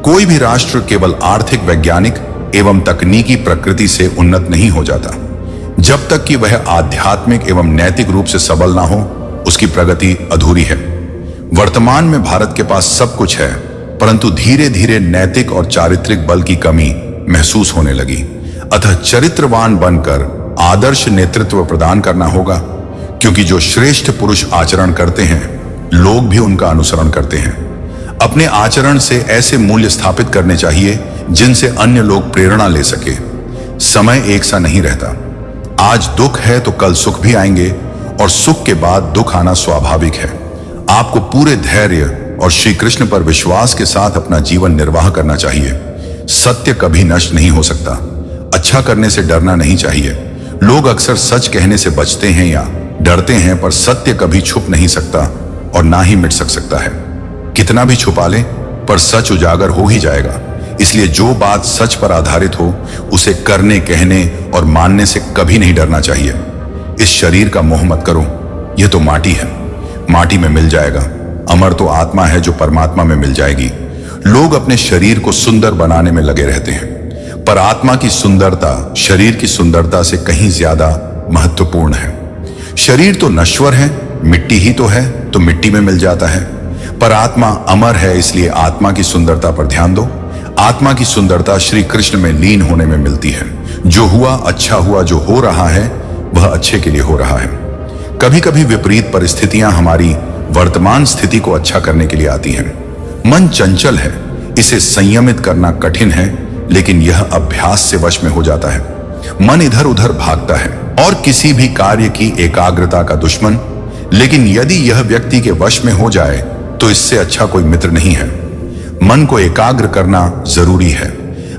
कोई भी राष्ट्र केवल आर्थिक, वैज्ञानिक एवं तकनीकी प्रकृति से उन्नत नहीं हो जाता। जब तक कि वह आध्यात्मिक एवं नैतिक रूप से सबल ना हो, उसकी प्रगति अधूरी है। वर्तमान में भारत के पास सब कुछ है, परंतु धीरे धीरे नैतिक और चारित्रिक बल की कमी महसूस होने लगी। अतः चरित्रवान बनकर आदर्श नेतृत्व प्रदान करना होगा, क्योंकि जो श्रेष्ठ पुरुष आचरण करते हैं लोग भी उनका अनुसरण करते हैं। अपने आचरण से ऐसे मूल्य स्थापित करने चाहिए जिनसे अन्य लोग प्रेरणा ले सके। समय एक सा नहीं रहता। आज दुख है तो कल सुख भी आएंगे और सुख के बाद दुख आना स्वाभाविक है। आपको पूरे धैर्य और श्री कृष्ण पर विश्वास के साथ अपना जीवन निर्वाह करना चाहिए। सत्य कभी नष्ट नहीं हो सकता। अच्छा करने से डरना नहीं चाहिए। लोग अक्सर सच कहने से बचते हैं या डरते हैं, पर सत्य कभी छुप नहीं सकता और ना ही मिट सकता है। कितना भी छुपा ले पर सच उजागर हो ही जाएगा। इसलिए जो बात सच पर आधारित हो उसे करने, कहने और मानने से कभी नहीं डरना चाहिए। इस शरीर का मोह मत करो, यह तो माटी है, माटी में मिल जाएगा। अमर तो आत्मा है जो परमात्मा में मिल जाएगी। लोग अपने शरीर को सुंदर बनाने में लगे रहते हैं, पर आत्मा की सुंदरता शरीर की सुंदरता से कहीं ज्यादा महत्वपूर्ण है। शरीर तो नश्वर है, मिट्टी ही तो है, तो मिट्टी में मिल जाता है, पर आत्मा अमर है। इसलिए आत्मा की सुंदरता पर ध्यान दो। आत्मा की सुंदरता श्री कृष्ण में लीन होने में मिलती है। जो हुआ अच्छा हुआ, जो हो रहा है वह अच्छे के लिए हो रहा है। कभी कभी विपरीत परिस्थितियां हमारी वर्तमान स्थिति को अच्छा करने के लिए आती हैं। मन चंचल है, इसे संयमित करना कठिन है, लेकिन यह अभ्यास से वश में हो जाता है। मन इधर उधर भागता है और किसी भी कार्य की एकाग्रता का दुश्मन, लेकिन यदि यह व्यक्ति के वश में हो जाए तो इससे अच्छा कोई मित्र नहीं है। मन को एकाग्र करना जरूरी है,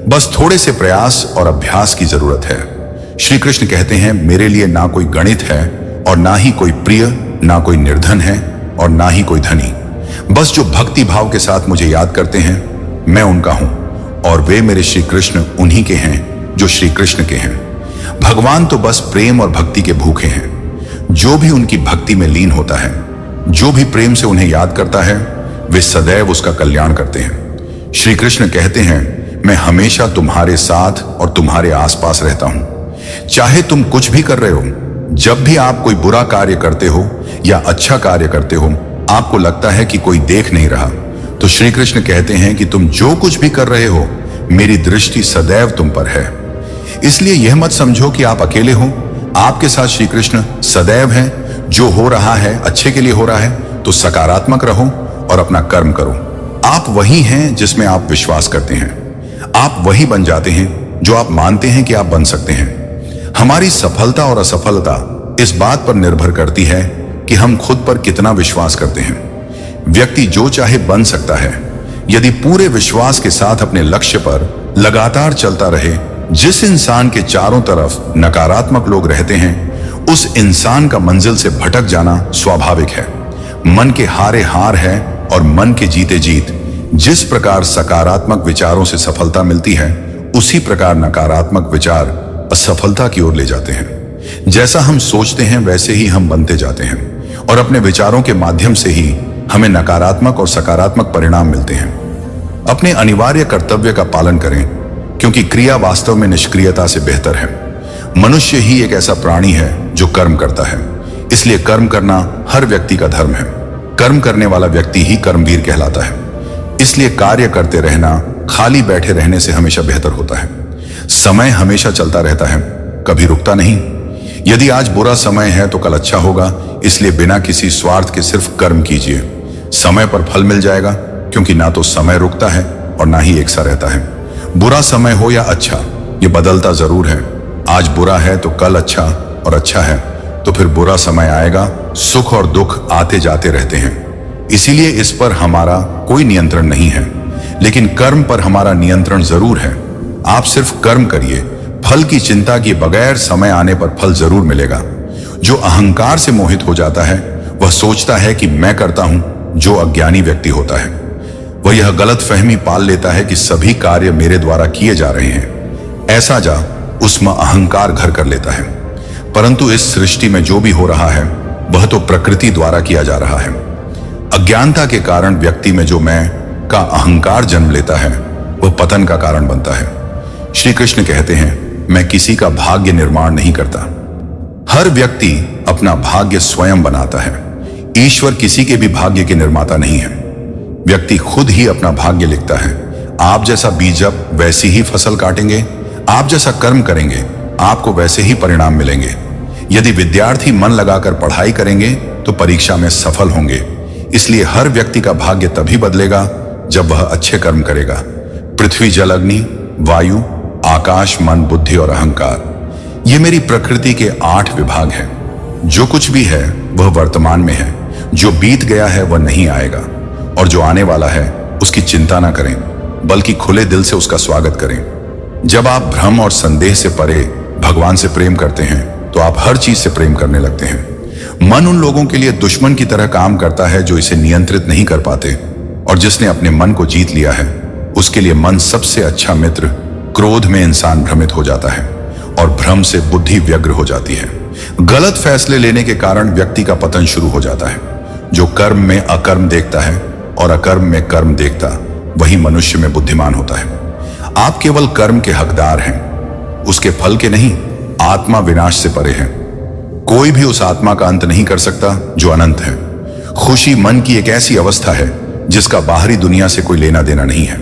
बस थोड़े से प्रयास और अभ्यास की जरूरत है। श्री कृष्ण कहते हैं, मेरे लिए ना कोई गणित है और ना ही कोई प्रिय, ना कोई निर्धन है और ना ही कोई धनी। बस जो भक्ति भाव के साथ मुझे याद करते हैं, मैं उनका हूं और वे मेरे श्री कृष्ण उन्हीं के हैं जो श्री कृष्ण के हैं। भगवान तो बस प्रेम और भक्ति के भूखे हैं। जो भी उनकी भक्ति में लीन होता है, जो भी प्रेम से उन्हें याद करता है, वे सदैव उसका कल्याण करते हैं। श्री कृष्ण कहते हैं, मैं हमेशा तुम्हारे साथ और तुम्हारे आसपास रहता हूं। चाहे तुम कुछ भी कर रहे हो, जब भी आप कोई बुरा कार्य करते हो या अच्छा कार्य करते हो, आपको लगता है कि कोई देख नहीं रहा, तो श्री कृष्ण कहते हैं कि तुम जो कुछ भी कर रहे हो, मेरी दृष्टि सदैव तुम पर है। इसलिए यह मत समझो कि आप अकेले हो, आपके साथ श्री कृष्ण सदैव हैं। जो हो रहा है अच्छे के लिए हो रहा है, तो सकारात्मक रहो और अपना कर्म करो। आप वही हैं जिसमें आप विश्वास करते हैं। आप वही बन जाते हैं जो आप मानते हैं कि आप बन सकते हैं। हमारी सफलता और असफलता इस बात पर निर्भर करती है कि हम खुद पर कितना विश्वास करते हैं। व्यक्ति जो चाहे बन सकता है, यदि पूरे विश्वास के साथ अपने लक्ष्य पर लगातार चलता रहे। जिस इंसान के चारों तरफ नकारात्मक लोग रहते हैं, उस इंसान का मंजिल से भटक जाना स्वाभाविक है। मन के हारे हार है और मन के जीते जीत। जिस प्रकार सकारात्मक विचारों से सफलता मिलती है, उसी प्रकार नकारात्मक विचार असफलता की ओर ले जाते हैं। जैसा हम सोचते हैं वैसे ही हम बनते जाते हैं और अपने विचारों के माध्यम से ही हमें नकारात्मक और सकारात्मक परिणाम मिलते हैं। अपने अनिवार्य कर्तव्य का पालन करें, क्योंकि क्रिया वास्तव में निष्क्रियता से बेहतर है। मनुष्य ही एक ऐसा प्राणी है जो कर्म करता है, इसलिए कर्म करना हर व्यक्ति का धर्म है। कर्म करने वाला व्यक्ति ही कर्मवीर कहलाता है। इसलिए कार्य करते रहना खाली बैठे रहने से हमेशा बेहतर होता है। समय हमेशा चलता रहता है, कभी रुकता नहीं। यदि आज बुरा समय है तो कल अच्छा होगा, इसलिए बिना किसी स्वार्थ के सिर्फ कर्म कीजिए। समय पर फल मिल जाएगा, क्योंकि ना तो समय रुकता है और ना ही एक सा रहता है। बुरा समय हो या अच्छा, ये बदलता जरूर है। आज बुरा है तो कल अच्छा, और अच्छा है तो फिर बुरा समय आएगा। सुख और दुख आते जाते रहते हैं, इसीलिए इस पर हमारा कोई नियंत्रण नहीं है, लेकिन कर्म पर हमारा नियंत्रण जरूर है। आप सिर्फ कर्म करिए, फल की चिंता किए बगैर समय आने पर फल जरूर मिलेगा। जो अहंकार से मोहित हो जाता है, वह सोचता है कि मैं करता हूं। जो अज्ञानी व्यक्ति होता है, वह यह गलतफहमी पाल लेता है कि सभी कार्य मेरे द्वारा किए जा रहे हैं। ऐसा जा उसमें अहंकार घर कर लेता है। परंतु इस सृष्टि में जो भी हो रहा है, वह तो प्रकृति द्वारा किया जा रहा है। अज्ञानता के कारण व्यक्ति में जो मैं का अहंकार जन्म लेता है, वह पतन का कारण बनता है। श्री कृष्ण कहते हैं, मैं किसी का भाग्य निर्माण नहीं करता। हर व्यक्ति अपना भाग्य स्वयं बनाता है। ईश्वर किसी के भी भाग्य के निर्माता नहीं है। व्यक्ति खुद ही अपना भाग्य लिखता है। आप जैसा बीज अब वैसी ही फसल काटेंगे, आप जैसा कर्म करेंगे आपको वैसे ही परिणाम मिलेंगे। यदि विद्यार्थी मन लगाकर पढ़ाई करेंगे तो परीक्षा में सफल होंगे। इसलिए हर व्यक्ति का भाग्य तभी बदलेगा जब वह अच्छे कर्म करेगा। पृथ्वी, जल, अग्नि, वायु, आकाश, मन, बुद्धि और अहंकार, ये मेरी प्रकृति के 8 विभाग हैं। जो कुछ भी है वह वर्तमान में है। जो बीत गया है वह नहीं आएगा, और जो आने वाला है उसकी चिंता ना करें, बल्कि खुले दिल से उसका स्वागत करें। जब आप भ्रम और संदेह से परे भगवान से प्रेम करते हैं, तो आप हर चीज से प्रेम करने लगते हैं। मन उन लोगों के लिए दुश्मन की तरह काम करता है जो इसे नियंत्रित नहीं कर पाते, और जिसने अपने मन को जीत लिया है, उसके लिए मन सबसे अच्छा मित्र। क्रोध में इंसान भ्रमित हो जाता है और भ्रम से बुद्धि व्यग्र हो जाती है। गलत फैसले लेने के कारण व्यक्ति का पतन शुरू हो जाता है। जो कर्म में अकर्म देखता है और अकर्म में कर्म देखता, वही मनुष्य में बुद्धिमान होता है। आप केवल कर्म के हकदार हैं, उसके फल के नहीं। आत्मा विनाश से परे है। कोई भी उस आत्मा का अंत नहीं कर सकता जो अनंत है। खुशी मन की एक ऐसी अवस्था है जिसका बाहरी दुनिया से कोई लेना देना नहीं है।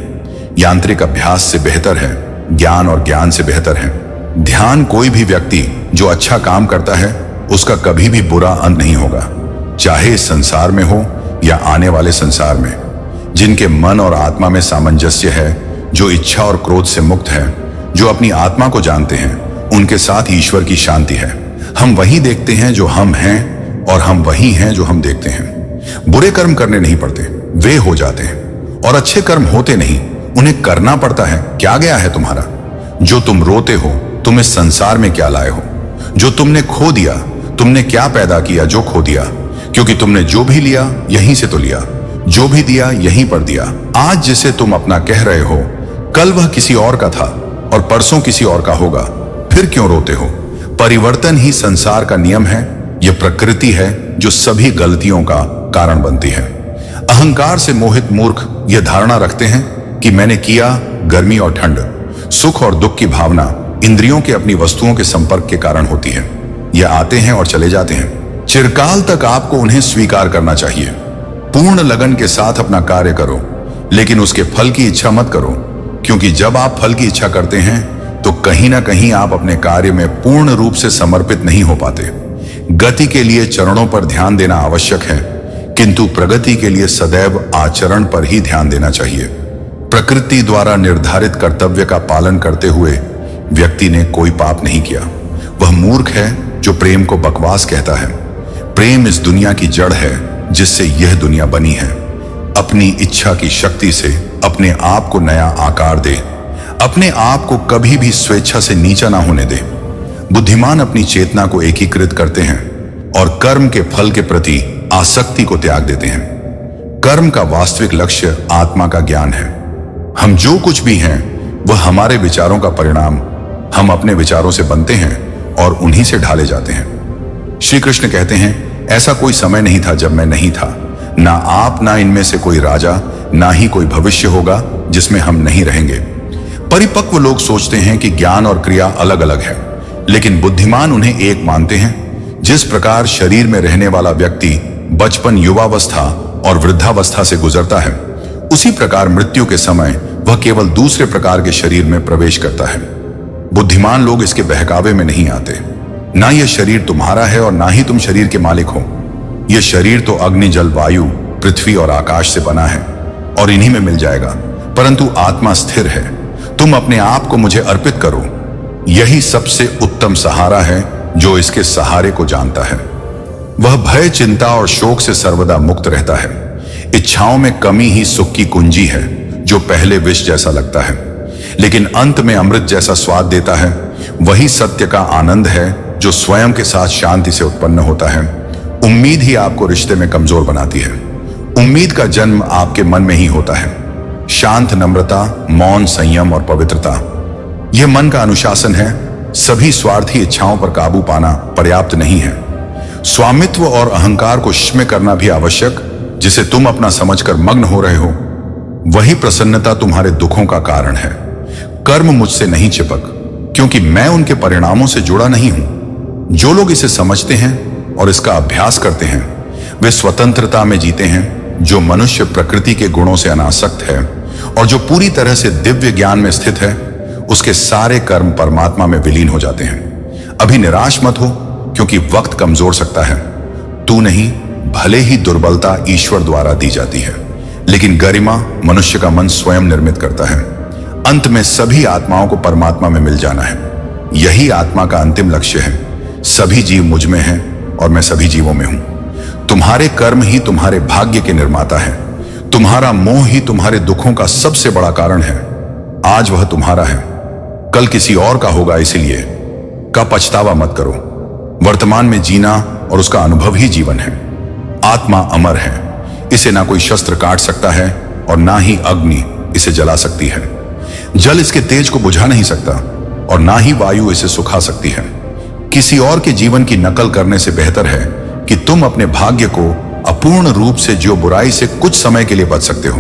यांत्रिक अभ्यास से बेहतर है, ज्ञान और ज्ञान से बेहतर है ध्यान। कोई भी व्यक्ति जो अच्छा काम करता है, उसका कभी भी बुरा अंत नहीं होगा, चाहे इस संसार में हो या आने वाले संसार में। जिनके मन और आत्मा में सामंजस्य है, जो इच्छा और क्रोध से मुक्त है, जो अपनी आत्मा को जानते हैं, उनके साथ ईश्वर की शांति है। हम वही देखते हैं जो हम हैं और हम वही हैं जो हम देखते हैं। बुरे कर्म करने नहीं पड़ते, वे हो जाते हैं, और अच्छे कर्म होते नहीं, उन्हें करना पड़ता है। क्या गया है तुम्हारा? जो तुम रोते हो, तुम इस संसार में क्या लाए हो? जो तुमने खो दिया, तुमने क्या पैदा किया जो खो दिया? क्योंकि तुमने जो भी लिया यहीं से तो लिया, जो भी दिया यहीं पर दिया। आज जिसे तुम अपना कह रहे हो, कल वह किसी और का था और परसों किसी और का होगा। फिर क्यों रोते हो? परिवर्तन ही संसार का नियम है। यह प्रकृति है जो सभी गलतियों का कारण बनती है। अहंकार से मोहित मूर्ख यह धारणा रखते हैं कि मैंने किया। गर्मी और ठंड, सुख और दुख की भावना इंद्रियों के अपनी वस्तुओं के संपर्क के कारण होती है। यह आते हैं और चले जाते हैं। चिरकाल तक आपको उन्हें स्वीकार करना चाहिए। पूर्ण लगन के साथ अपना कार्य करो, लेकिन उसके फल की इच्छा मत करो, क्योंकि जब आप फल की इच्छा करते हैं तो कहीं ना कहीं आप अपने कार्य में पूर्ण रूप से समर्पित नहीं हो पाते। गति के लिए चरणों पर ध्यान देना आवश्यक है, किंतु प्रगति के लिए सदैव आचरण पर ही ध्यान देना चाहिए। प्रकृति द्वारा निर्धारित कर्तव्य का पालन करते हुए व्यक्ति ने कोई पाप नहीं किया। वह मूर्ख है जो प्रेम को बकवास कहता है। प्रेम इस दुनिया की जड़ है जिससे यह दुनिया बनी है। अपनी इच्छा की शक्ति से अपने आप को नया आकार दे। अपने आप को कभी भी स्वेच्छा से नीचा ना होने दे। बुद्धिमान अपनी चेतना को एकीकृत करते हैं और कर्म के फल के प्रति आसक्ति को त्याग देते हैं। कर्म का वास्तविक लक्ष्य आत्मा का ज्ञान है। हम जो कुछ भी हैं वह हमारे विचारों का परिणाम। हम अपने विचारों से बनते हैं और उन्हीं से ढाले जाते हैं। श्री कृष्ण कहते हैं, ऐसा कोई समय नहीं था जब मैं नहीं था। ना आप, ना इनमें से कोई राजा, ना ही कोई भविष्य होगा जिसमें हम नहीं रहेंगे। परिपक्व लोग सोचते हैं कि ज्ञान और क्रिया अलग अलग है, लेकिन बुद्धिमान उन्हें एक मानते हैं। जिस प्रकार शरीर में रहने वाला व्यक्ति बचपन, युवावस्था और वृद्धावस्था से गुजरता है, उसी प्रकार मृत्यु के समय वह केवल दूसरे प्रकार के शरीर में प्रवेश करता है। बुद्धिमान लोग इसके बहकावे में नहीं आते। ना यह शरीर तुम्हारा है और ना ही तुम शरीर के मालिक हो। यह शरीर तो अग्नि, जल, वायु, पृथ्वी और आकाश से बना है और इन्हीं में मिल जाएगा, परंतु आत्मा स्थिर है। तुम अपने आप को मुझे अर्पित करो। यही सबसे उत्तम सहारा है जो इसके सहारे को जानता है। वह भय, चिंता और शोक से सर्वदा मुक्त रहता है। इच्छाओं में कमी ही सुख की कुंजी है, जो पहले विष जैसा लगता है लेकिन अंत में अमृत जैसा स्वाद देता है। वही सत्य का आनंद है जो स्वयं के साथ शांति से उत्पन्न होता है। उम्मीद ही आपको रिश्ते में कमजोर बनाती है। उम्मीद का जन्म आपके मन में ही होता है। शांत, नम्रता, मौन, संयम और पवित्रता, यह मन का अनुशासन है। सभी स्वार्थी इच्छाओं पर काबू पाना पर्याप्त नहीं है। स्वामित्व और अहंकार को वश में करना भी आवश्यक। जिसे तुम अपना समझकर मग्न हो रहे हो, वही प्रसन्नता तुम्हारे दुखों का कारण है। कर्म मुझसे नहीं चिपक, क्योंकि मैं उनके परिणामों से जुड़ा नहीं हूं। जो लोग इसे समझते हैं और इसका अभ्यास करते हैं, वे स्वतंत्रता में जीते हैं। जो मनुष्य प्रकृति के गुणों से अनासक्त है और जो पूरी तरह से दिव्य ज्ञान में स्थित है, उसके सारे कर्म परमात्मा में विलीन हो जाते हैं। अभी निराश मत हो, क्योंकि वक्त कमजोर सकता है। तू नहीं, भले ही दुर्बलता ईश्वर द्वारा दी जाती है, लेकिन गरिमा मनुष्य का मन स्वयं निर्मित करता है। अंत में सभी आत्माओं को परमात्मा में मिल जाना है। यही आत्मा का अंतिम लक्ष्य है। सभी जीव मुझ में हैं और मैं सभी जीवों में हूं। तुम्हारे कर्म ही तुम्हारे भाग्य के निर्माता है। तुम्हारा मोह ही तुम्हारे दुखों का सबसे बड़ा कारण है। आज वह तुम्हारा है, कल किसी और का होगा, इसीलिए का पछतावा मत करो। वर्तमान में जीना और उसका अनुभव ही जीवन है। आत्मा अमर है। इसे ना कोई शस्त्र काट सकता है और ना ही अग्नि इसे जला सकती है। जल इसके तेज को बुझा नहीं सकता और ना ही वायु इसे सुखा सकती है। किसी और के जीवन की नकल करने से बेहतर है कि तुम अपने भाग्य को अपूर्ण रूप से जो बुराई से कुछ समय के लिए बच सकते हो,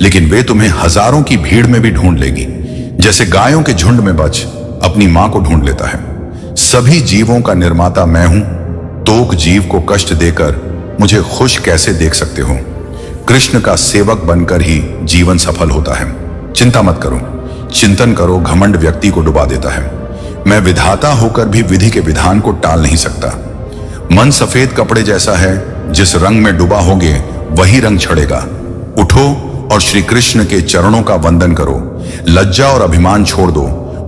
लेकिन वे तुम्हें हजारों की भीड़ में भी ढूंढ लेगी। जैसे गायों के झुंड में बच अपनी मां को ढूंढ लेता है। सभी जीवों का निर्माता मैं हूं। तोक जीव को कष्ट देकर मुझे खुश कैसे देख सकते हो? कृष्ण का सेवक बनकर ही जीवन सफल होता है। चिंता मत करो, चिंतन करो। घमंड व्यक्ति को डुबा देता है। मैं विधाता होकर भी विधि के विधान को टाल नहीं सकता। मन सफेद कपड़े जैसा है, जिस रंग में डूबा होगे वही रंग छड़ेगा। उठो और श्री कृष्ण के चरणों का वंदन करो। लज्जा और अभिमान छोड़ दो,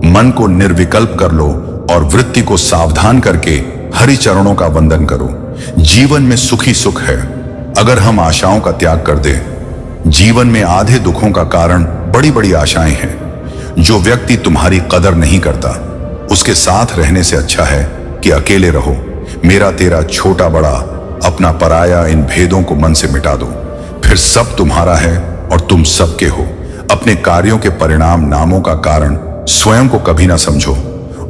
मन को निर्विकल्प कर लो और वृत्ति को सावधान करके हरि चरणों का वंदन करो। जीवन में सुखी सुख है अगर हम आशाओं का त्याग कर दे। जीवन में आधे दुखों का कारण बड़ी बड़ी आशाएं हैं। जो व्यक्ति तुम्हारी कदर नहीं करता, उसके साथ रहने से अच्छा है कि अकेले रहो। मेरा तेरा, छोटा बड़ा, अपना पराया, इन भेदों को मन से मिटा दो। फिर सब तुम्हारा है और तुम सबके हो। अपने कार्यों के परिणाम नामों का कारण स्वयं को कभी ना समझो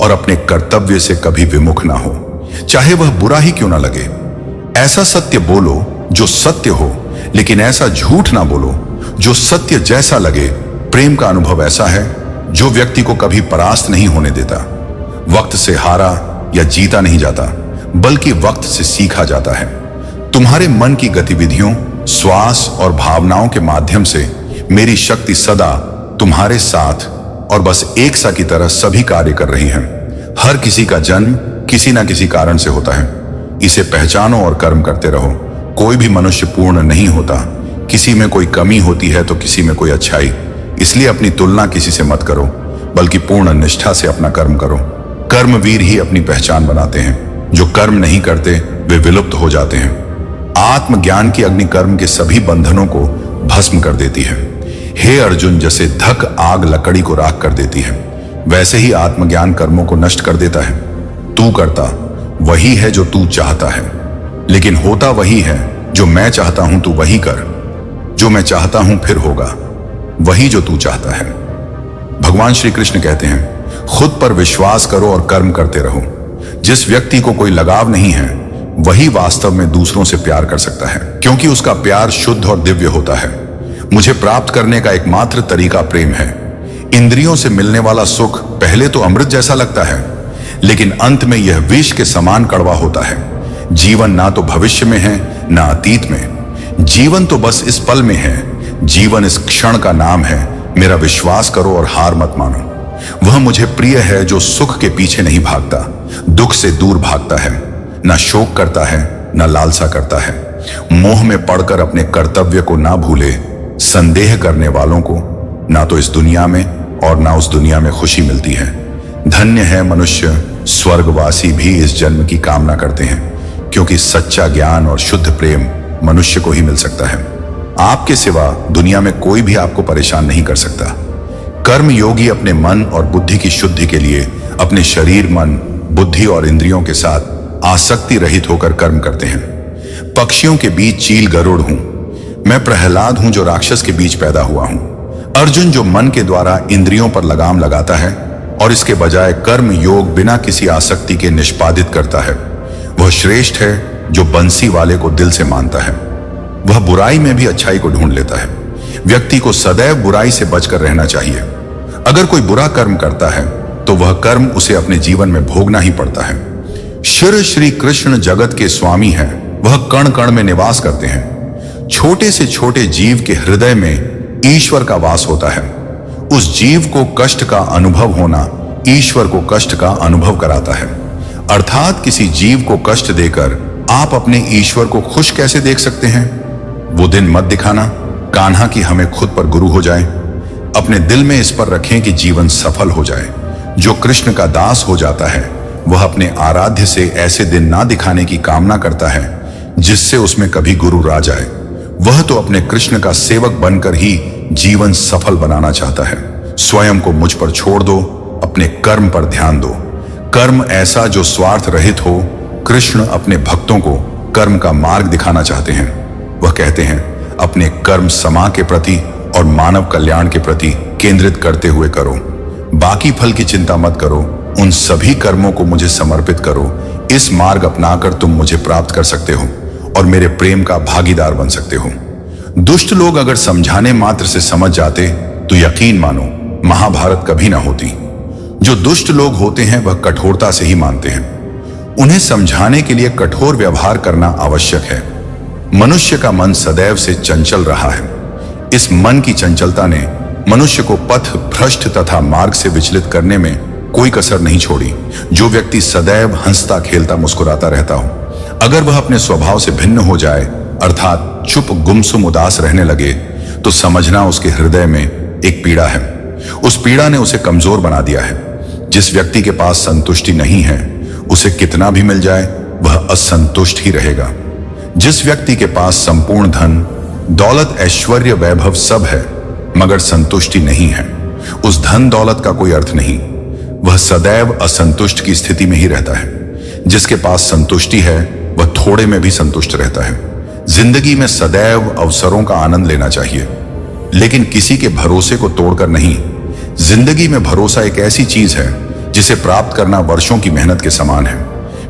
और अपने कर्तव्य से कभी विमुख ना हो, चाहे वह बुरा ही क्यों ना लगे। ऐसा सत्य बोलो जो सत्य हो, लेकिन ऐसा झूठ ना बोलो जो सत्य जैसा लगे। प्रेम का अनुभव ऐसा है जो व्यक्ति को कभी परास्त नहीं होने देता। वक्त से हारा या जीता नहीं जाता, बल्कि वक्त से सीखा जाता है। तुम्हारे मन की गतिविधियों, श्वास और भावनाओं के माध्यम से मेरी शक्ति सदा तुम्हारे साथ और बस एक सा की तरह सभी कार्य कर रही है। हर किसी का जन्म किसी ना किसी कारण से होता है। इसे पहचानो और कर्म करते रहो। कोई भी मनुष्य पूर्ण नहीं होता। किसी में कोई कमी होती है तो किसी में कोई अच्छाई। इसलिए अपनी तुलना किसी से मत करो, बल्कि पूर्ण निष्ठा से अपना कर्म करो। कर्मवीर ही अपनी पहचान बनाते हैं। जो कर्म नहीं करते वे विलुप्त हो जाते हैं। आत्मज्ञान की अग्नि कर्म के सभी बंधनों को भस्म कर देती है। हे अर्जुन, जैसे धक आग लकड़ी को राख कर देती है, वैसे ही आत्मज्ञान कर्मों को नष्ट कर देता है। तू करता वही है जो तू चाहता है, लेकिन होता वही है जो मैं चाहता हूं। तू वही कर जो मैं चाहता हूं, फिर होगा वही जो तू चाहता है। भगवान श्री कृष्ण कहते हैं, खुद पर विश्वास करो और कर्म करते रहो। जिस व्यक्ति को कोई लगाव नहीं है, वही वास्तव में दूसरों से प्यार कर सकता है, क्योंकि उसका प्यार शुद्ध और दिव्य होता है। मुझे प्राप्त करने का एकमात्र तरीका प्रेम है। इंद्रियों से मिलने वाला सुख पहले तो अमृत जैसा लगता है, लेकिन अंत में यह विष के समान कड़वा होता है। जीवन ना तो भविष्य में है ना अतीत में। जीवन तो बस इस पल में है। जीवन इस क्षण का नाम है। मेरा विश्वास करो और हार मत मानो। वह मुझे प्रिय है जो सुख के पीछे नहीं भागता, दुख से दूर भागता है, ना शोक करता है, ना लालसा करता है। मोह में पड़कर अपने कर्तव्य को ना भूले। संदेह करने वालों को ना तो इस दुनिया में और ना उस दुनिया में खुशी मिलती है। धन्य है मनुष्य, स्वर्गवासी भी इस जन्म की कामना करते हैं, क्योंकि सच्चा ज्ञान और शुद्ध प्रेम मनुष्य को ही मिल सकता है। आपके सिवा दुनिया में कोई भी आपको परेशान नहीं कर सकता। कर्म योगी अपने मन और बुद्धि की शुद्धि के लिए अपने शरीर, मन, बुद्धि और इंद्रियों के साथ आसक्ति रहित होकर कर्म करते हैं। पक्षियों के बीच चील गरुड़ हूं। मैं प्रहलाद हूं जो राक्षस के बीच पैदा हुआ हूं। अर्जुन जो मन के द्वारा इंद्रियों पर लगाम लगाता है और इसके बजाय कर्म योग बिना किसी आसक्ति के निष्पादित करता है, वह श्रेष्ठ है जो बंसी वाले को दिल से मानता है। वह बुराई में भी अच्छाई को ढूंढ लेता है। व्यक्ति को सदैव बुराई से बचकर रहना चाहिए। अगर कोई बुरा कर्म करता है तो वह कर्म उसे अपने जीवन में भोगना ही पड़ता है। शिव श्री कृष्ण जगत के स्वामी हैं। वह कण कण में निवास करते हैं। छोटे से छोटे जीव के हृदय में ईश्वर का वास होता है। उस जीव को कष्ट का अनुभव होना ईश्वर को कष्ट का अनुभव कराता है। अर्थात किसी जीव को कष्ट देकर आप अपने ईश्वर को खुश कैसे देख सकते हैं? वो दिन मत दिखाना कान्हा कि हमें खुद पर गुरु हो जाए। अपने दिल में इस पर रखें कि जीवन सफल हो जाए। जो कृष्ण का दास हो जाता है, वह अपने आराध्य से ऐसे दिन ना दिखाने की कामना करता है जिससे उसमें कभी गुरु आ जाए। वह तो अपने कृष्ण का सेवक बनकर ही जीवन सफल बनाना चाहता है। स्वयं को मुझ पर छोड़ दो, अपने कर्म पर ध्यान दो। कर्म ऐसा जो स्वार्थ रहित हो। कृष्ण अपने भक्तों को कर्म का मार्ग दिखाना चाहते हैं। वह कहते हैं, अपने कर्म समा के प्रति और मानव कल्याण के प्रति केंद्रित करते हुए करो। बाकी फल की चिंता मत करो। उन सभी कर्मों को मुझे समर्पित करो। इस मार्ग अपनाकर तुम मुझे प्राप्त कर सकते हो और मेरे प्रेम का भागीदार बन सकते हो। दुष्ट लोग अगर समझाने मात्र से समझ जाते तो यकीन मानो महाभारत कभी ना होती। जो दुष्ट लोग होते हैं वह कठोरता से ही मानते हैं। उन्हें समझाने के लिए कठोर व्यवहार करना आवश्यक है। मनुष्य का मन सदैव से चंचल रहा है। इस मन की चंचलता ने मनुष्य को पथ भ्रष्ट तथा मार्ग से विचलित करने में कोई कसर नहीं छोड़ी। जो व्यक्ति सदैव हंसता खेलता मुस्कुराता रहता हो, अगर वह अपने स्वभाव से भिन्न हो जाए, अर्थात चुप गुमसुम उदास रहने लगे, तो समझना उसके हृदय में एक पीड़ा है। उस पीड़ा ने उसे कमजोर बना दिया है। जिस व्यक्ति के पास संतुष्टि नहीं है, उसे कितना भी मिल जाए वह असंतुष्ट ही रहेगा। जिस व्यक्ति के पास संपूर्ण धन, दौलत, ऐश्वर्य, वैभव सब है मगर संतुष्टि नहीं है, उस धन दौलत का कोई अर्थ नहीं। वह सदैव असंतुष्ट की स्थिति में ही रहता है। जिसके पास संतुष्टि है वह थोड़े में भी संतुष्ट रहता है। जिंदगी में सदैव अवसरों का आनंद लेना चाहिए, लेकिन किसी के भरोसे को तोड़कर नहीं। जिंदगी में भरोसा एक ऐसी चीज है जिसे प्राप्त करना वर्षों की मेहनत के समान है।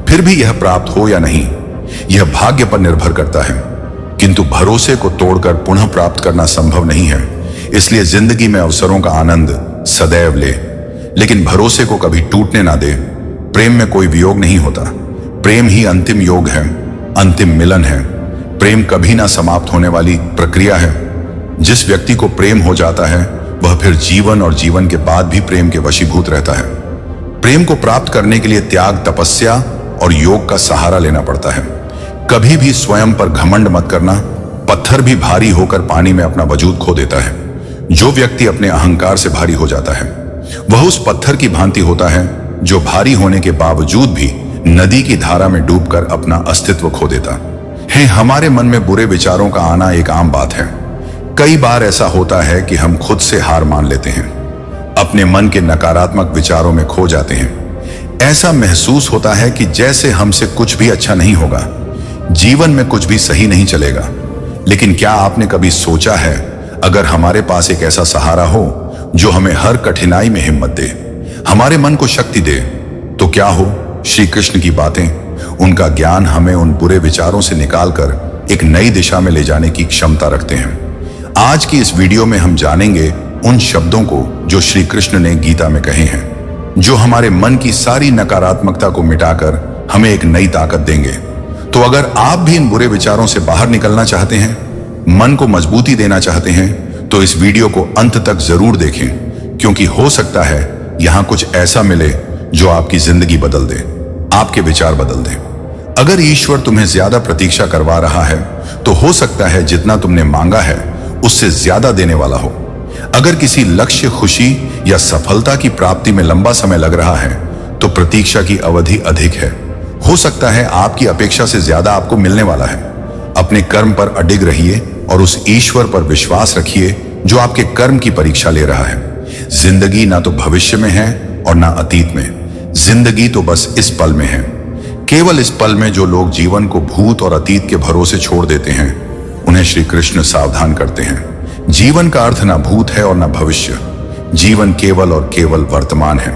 फिर भी यह प्राप्त हो या नहीं, यह भाग्य पर निर्भर करता है। किंतु भरोसे को तोड़कर पुनः प्राप्त करना संभव नहीं है। इसलिए जिंदगी में अवसरों का आनंद सदैव ले, लेकिन भरोसे को कभी टूटने ना दे। प्रेम में कोई वियोग नहीं होता। प्रेम ही अंतिम योग है, अंतिम मिलन है। प्रेम कभी ना समाप्त होने वाली प्रक्रिया है। जिस व्यक्ति को प्रेम हो जाता है वह फिर जीवन और जीवन के बाद भी प्रेम के वशीभूत रहता है। प्रेम को प्राप्त करने के लिए त्याग, तपस्या और योग का सहारा लेना पड़ता है। कभी भी स्वयं पर घमंड मत करना। पत्थर भी भारी होकर पानी में अपना वजूद खो देता है। जो व्यक्ति अपने अहंकार से भारी हो जाता है वह उस पत्थर की भांति होता है जो भारी होने के बावजूद भी नदी की धारा में डूबकर अपना अस्तित्व खो देता है। हमारे मन में बुरे विचारों का आना एक आम बात है। कई बार ऐसा होता है कि हम खुद से हार मान लेते हैं, अपने मन के नकारात्मक विचारों में खो जाते हैं। ऐसा महसूस होता है कि जैसे हमसे कुछ भी अच्छा नहीं होगा, जीवन में कुछ भी सही नहीं चलेगा। लेकिन क्या आपने कभी सोचा है, अगर हमारे पास एक ऐसा सहारा हो जो हमें हर कठिनाई में हिम्मत दे, हमारे मन को शक्ति दे, तो क्या हो? श्री कृष्ण की बातें, उनका ज्ञान हमें उन बुरे विचारों से निकालकर एक नई दिशा में ले जाने की क्षमता रखते हैं। आज की इस वीडियो में हम जानेंगे उन शब्दों को जो श्री कृष्ण ने गीता में कहे हैं, जो हमारे मन की सारी नकारात्मकता को मिटाकर हमें एक नई ताकत देंगे। तो अगर आप भी इन बुरे विचारों से बाहर निकलना चाहते हैं, मन को मजबूती देना चाहते हैं, तो इस वीडियो को अंत तक जरूर देखें, क्योंकि हो सकता है यहां कुछ ऐसा मिले जो आपकी जिंदगी बदल दे, आपके विचार बदल दे। अगर ईश्वर तुम्हें ज्यादा प्रतीक्षा करवा रहा है तो हो सकता है जितना तुमने मांगा है उससे ज्यादा देने वाला हो। अगर किसी लक्ष्य, खुशी या सफलता की प्राप्ति में लंबा समय लग रहा है तो प्रतीक्षा की अवधि अधिक है। हो सकता है आपकी अपेक्षा से ज्यादा आपको मिलने वाला है। अपने कर्म पर अडिग रहिए और उस ईश्वर पर विश्वास रखिए जो आपके कर्म की परीक्षा ले रहा है। जिंदगी ना तो भविष्य में है और ना अतीत में, जिंदगी तो बस इस पल में है। केवल इस पल में जो लोग जीवन को भूत और अतीत के भरोसे छोड़ देते हैं उन्हें श्री कृष्ण सावधान करते हैं। जीवन का अर्थ ना भूत है और ना भविष्य, जीवन केवल और केवल वर्तमान है।